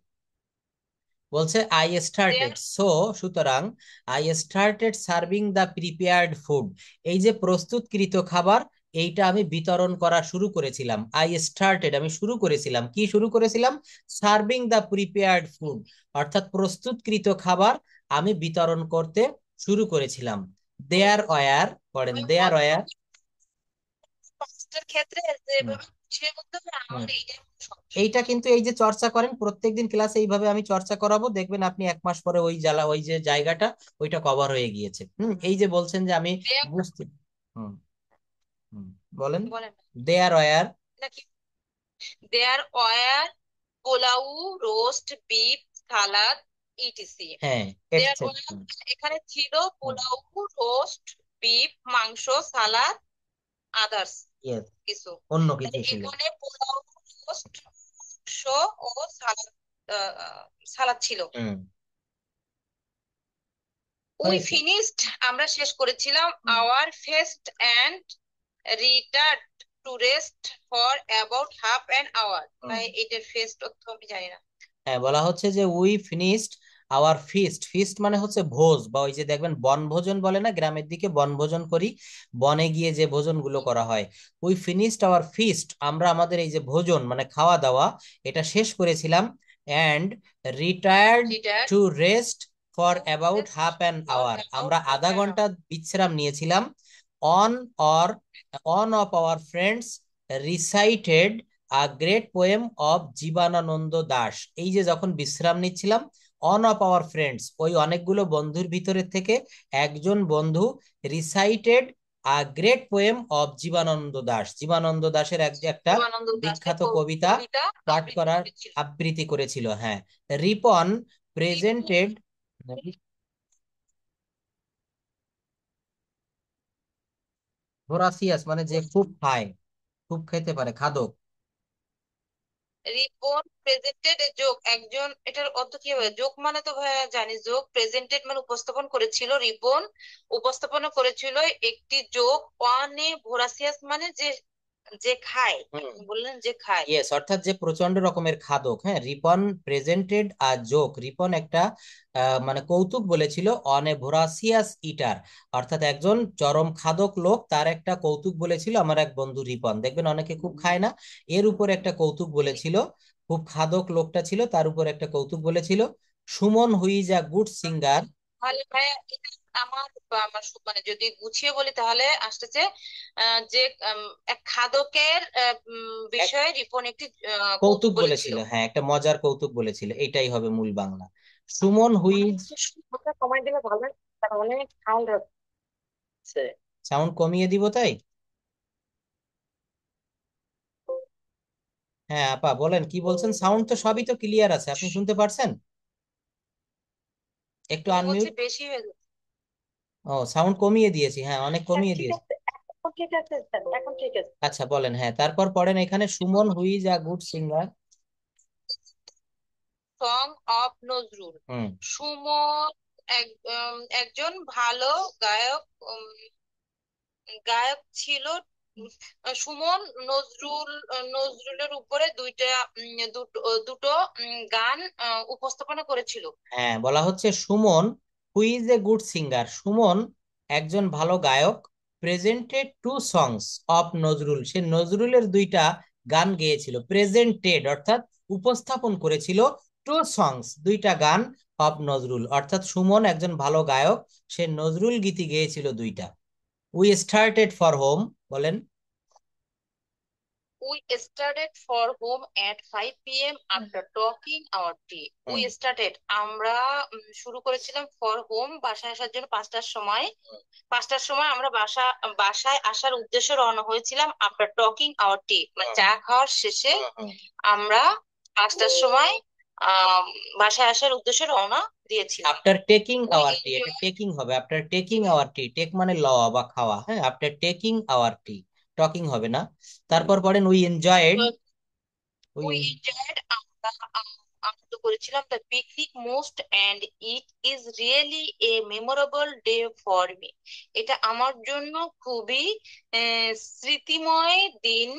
বলছে আই স্টার্টেড, There- সো সুতরাং I started serving the prepared food, এই যে প্রস্তুতকৃত খাবার এইটা আমি বিতরণ করা শুরু করেছিলাম। আই স্টার্টেড আমি শুরু করেছিলাম, কি শুরু করেছিলাম? সার্ভিং দ্য প্রিপেয়ার্ড ফুড, অর্থাৎ প্রস্তুতকৃত খাবার আমি বিতরণ করতে শুরু করেছিলাম। দেয়ার ওয়ার, পড়েন, দেয়ার ওয়ার, পাঁচটার ক্ষেত্রে হুম, যেভাবে গুছিয়ে বলতে হবে হুম, আমার এইটাই সমস্যা। এইটা কিন্তু এই যে চর্চা করেন প্রত্যেকদিন ক্লাসে, এইভাবে আমি চর্চা করাবো, দেখবেন আপনি 1 মাস পরে ওই ওই যে জায়গাটা ওইটা কভার হয়ে গিয়েছে। এই যে বলছেন যে আমি There- বুঝতে, হুম, হুম, বলেন, বলেন দেয়ার ওয়ার, নাকি? There were polao, roast beef, salad, ETC. হ্যাঁ, দেয়ার এটসেট্রা, ওয়ার এখানে ছিল পোলাও, রোস্ট বিফ, মাংস, সালাদ, আদার্স ইয়েস, কিছু। অন্য তাহলে কিছু ছিল, এখানে পোলাও, রোস্ট, মাংস ও সালাদ, সালাদ ছিল। হুম, উই হয়েছে, ফিনিশড আমরা শেষ করেছিলাম হুম, our feast end return to rest for about half an hour. হুম। ভাই এটার ফেস্ট অর্থ আমি জানি না। হ্যাঁ, বলা হচ্ছে যে we finished our feast, feast মানে হচ্ছে ভোজ, বা ওই যে দেখবেন বনভোজন বলে না, গ্রামের দিকে বনভোজন করি, বনে গিয়ে যে ভোজন গুলো করা হয়। উই ফিনিশড আওয়ার ফিস্ট, আমরা আমাদের এই যে ভোজন মানে খাওয়া দাওয়া এটা শেষ করেছিলাম, and retired return to rest for to about rest half an for hour, about আমরা হাফ আধা অ্যান ঘন্টা বিশ্রাম নিয়েছিলাম। On or on of our friends recited a great poem of Jibanananda Das, এই যে যখন বিশ্রাম নিচ্ছিলাম, অন অফ আওয়ার ফ্রেন্ডস ওই অনেকগুলো বন্ধুর ভিতরে থেকে একজন বন্ধু recited a great poem of Jibanananda Das, Jibanananda দাশের একটা জীবনানন্দ দাশের বিখ্যাত কবিতা কবিতা পাঠ আবৃত্তি করার করেছিল। আবৃত্তি করেছিল, হ্যাঁ। রিপন প্রেজেন্টেড, ভোরাসিয়াস মানে যে খুব খায়, খুব খেতে পারে, খাদক, রিপন প্রেজেন্টেড এ যোগ একজন, এটার অর্থ কি হবে? যোগ মানে তো ভাইয়া জানি, যোগ প্রেজেন্টেড মানে উপস্থাপন করেছিল, রিপন উপস্থাপনা করেছিল একটি যোগ, ওয়ানে ভোরাসিয়াস মানে যে যে খায়, হুম, আপনি বললেন যে খায়। ইয়েস, অর্থাৎ যে প্রচন্ড রকমের খাদক, হ্যাঁ। রিপন প্রেজেন্টেড আ জোক, রিপন একটা মানে কৌতুক বলেছিল, অন এ ভোরাসিয়াস ইটার, অর্থাৎ একজন চরম খাদক লোক তার একটা কৌতুক বলেছিল, আমার এক বন্ধু রিপন, দেখবেন অনেকে খুব খায় না, এর উপর একটা কৌতুক বলেছিল, খুব খাদক লোকটা ছিল তার উপর একটা কৌতুক বলেছিল। Suman who's a good singer, তাহলে ভাইয়া এটা আমার মানে যদি গুছিয়ে বলি তাহলে আসতেছে যে এক খাদকের এক বিষয়ে রিপন একটি কৌতুক কৌতুক বলেছিল। বলেছিল, হ্যাঁ, একটা মজার কৌতুক বলেছিল, এটাই হবে মূল বাংলা। সুমন হুইজ, ওটা কমাই দিলে ভালো হয়, কারণ অনেক সাউন্ড হচ্ছে। সাউন্ড কমিয়ে দিব তাই? হ্যাঁ আপা বলেন, কি বলছেন? সাউন্ড তো সবই তো ক্লিয়ার আছে, আপনি শুনতে পারছেন? একটু তুমি বলছি আনমিউট, বেশি হয়ে যাচ্ছে। ও সাউন্ড কমিয়ে দিয়েছি, হ্যাঁ, অনেক হ্যাঁ কমিয়ে ঠিক দিয়েছি। আছে, এখন ঠিক আছে স্যার, এখন ঠিক আছে। আচ্ছা বলেন, হ্যাঁ তারপর পড়েন এখানে Suman who is a good singer. Song of Nazrul. হুম। সুমন একজন ভালো গায়ক, গায়ক ছিল। সুমন নজরুলের উপরে দুটো গান উপস্থাপনা করেছিল। হ্যাঁ, বলা হচ্ছে Suman who is a good singer, Suman একজন ভালো গায়ক, presented to songs of Nazrul, সে নজরুলের দুইটা গান গেয়েছিল, প্রেজেন্টেড অর্থাৎ উপস্থাপন করেছিল, টু সংস দুইটা গান, অফ নজরুল অর্থাৎ সুমন একজন ভালো গায়ক, সে নজরুল গীতি গেয়েছিল দুইটা। উই স্টার্টেড ফর হোম, বলেন। We started for home at 5 p.m. after talking our tea. We started, আমরা শুরু করেছিলাম ফর হোম, বাসায় আসার জন্য 5টার সময়। 5টার সময় আমরা বাসায় আসার উদ্দেশ্যে রওনা হয়েছিলাম। আফটার টকিং আওয়ার টি, চা খাওয়ার শেষে আমরা 5টার সময় আহ বাসায় আসার উদ্দেশ্যে রওনা দিয়েছিলাম। আফটার টেকিং We আওয়ার টি, এটা enjoyed, টেকিং হবে, আফটার টেকিং আওয়ার টি, টেক মানে লওয়া বা খাওয়া, হ্যাঁ আফটার টেকিং আওয়ার টি, টকিং হবে না। তারপর পড়েন we enjoyed. We we enjoyed, আমরা আনন্দ করেছিলাম the picnic most and it is really a memorable day for me. এটা আমার জন্য খুবই স্মৃতিময় দিন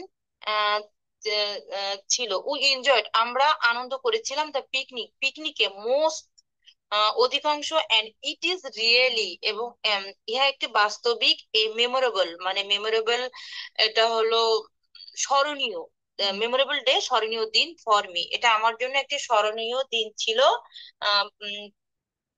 আহ, ছিল। উই এনজয়েড, আমরা আনন্দ করেছিলাম দ্য পিকনিকে মোস্ট অধিকাংশ, অ্যান্ড ইট ইজ রিয়েলি এবং ইহা একটি বাস্তবিক, এ মেমোরেবল মানে মেমোরেবল, এটা হলো স্মরণীয়, মেমোরেবল ডে স্মরণীয় দিন ফর মি, এটা আমার জন্য একটি স্মরণীয় দিন ছিল।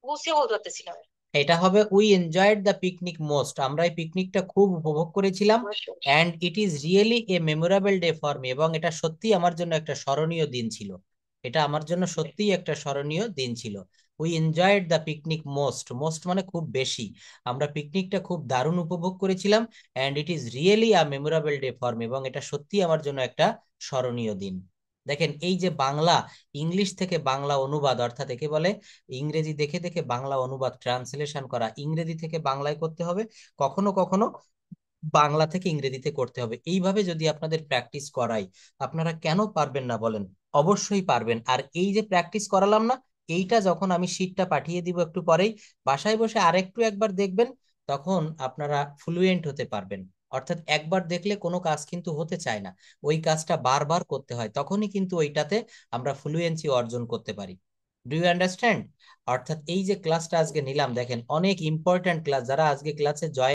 গুছিয়ে বলতে পারতেছিলাম। এটা হবে we enjoyed the picnic most, আমরা এই পিকনিকটা খুব উপভোগ করেছিলাম, and it is really a memorable day for me, এবং এটা সত্যি আমার জন্য একটা স্মরণীয় দিন ছিল, এটা আমার জন্য সত্যিই একটা স্মরণীয় দিন ছিল। We enjoyed the picnic most, most মানে খুব বেশি, আমরা পিকনিকটা খুব দারুণ উপভোগ করেছিলাম, and it is really a memorable day for me, এবং এটা সত্যিই আমার জন্য একটা স্মরণীয় দিন। দেখেন এই যে বাংলা, ইংলিশ থেকে বাংলা অনুবাদ, অর্থাৎ একে বলে ইংরেজি দেখে দেখে বাংলা অনুবাদ, ট্রান্সলেশন করা, ইংরেজি থেকে বাংলায় করতে হবে, কখনো কখনো বাংলা থেকে ইংরেজিতে করতে হবে, এইভাবে যদি আপনাদের প্র্যাকটিস করাই, আপনারা কেন পারবেন না বলেন? অবশ্যই পারবেন। আর এই যে প্র্যাকটিস করালাম না, এইটা যখন আমি শীটটা পাঠিয়ে দিব একটু পরেই, বাসায় বসে আরেকটু একবার দেখবেন, তখন আপনারা ফ্লুয়েন্ট হতে পারবেন। অর্থাৎ একবার দেখলে কোনো কাজ কিন্তু হতে চায় না, ওই কাজটা বারবার করতে হয়, তখনই কিন্তু ওইটাতে আমরা ফ্লুয়েন্সি অর্জন করতে পারি। Do you understand? অর্থাৎ এই যে ক্লাসটা আজকে নিলাম, দেখেন অনেক ইম্পর্ট্যান্ট ক্লাস, যারা আজকে ক্লাসে জয়েন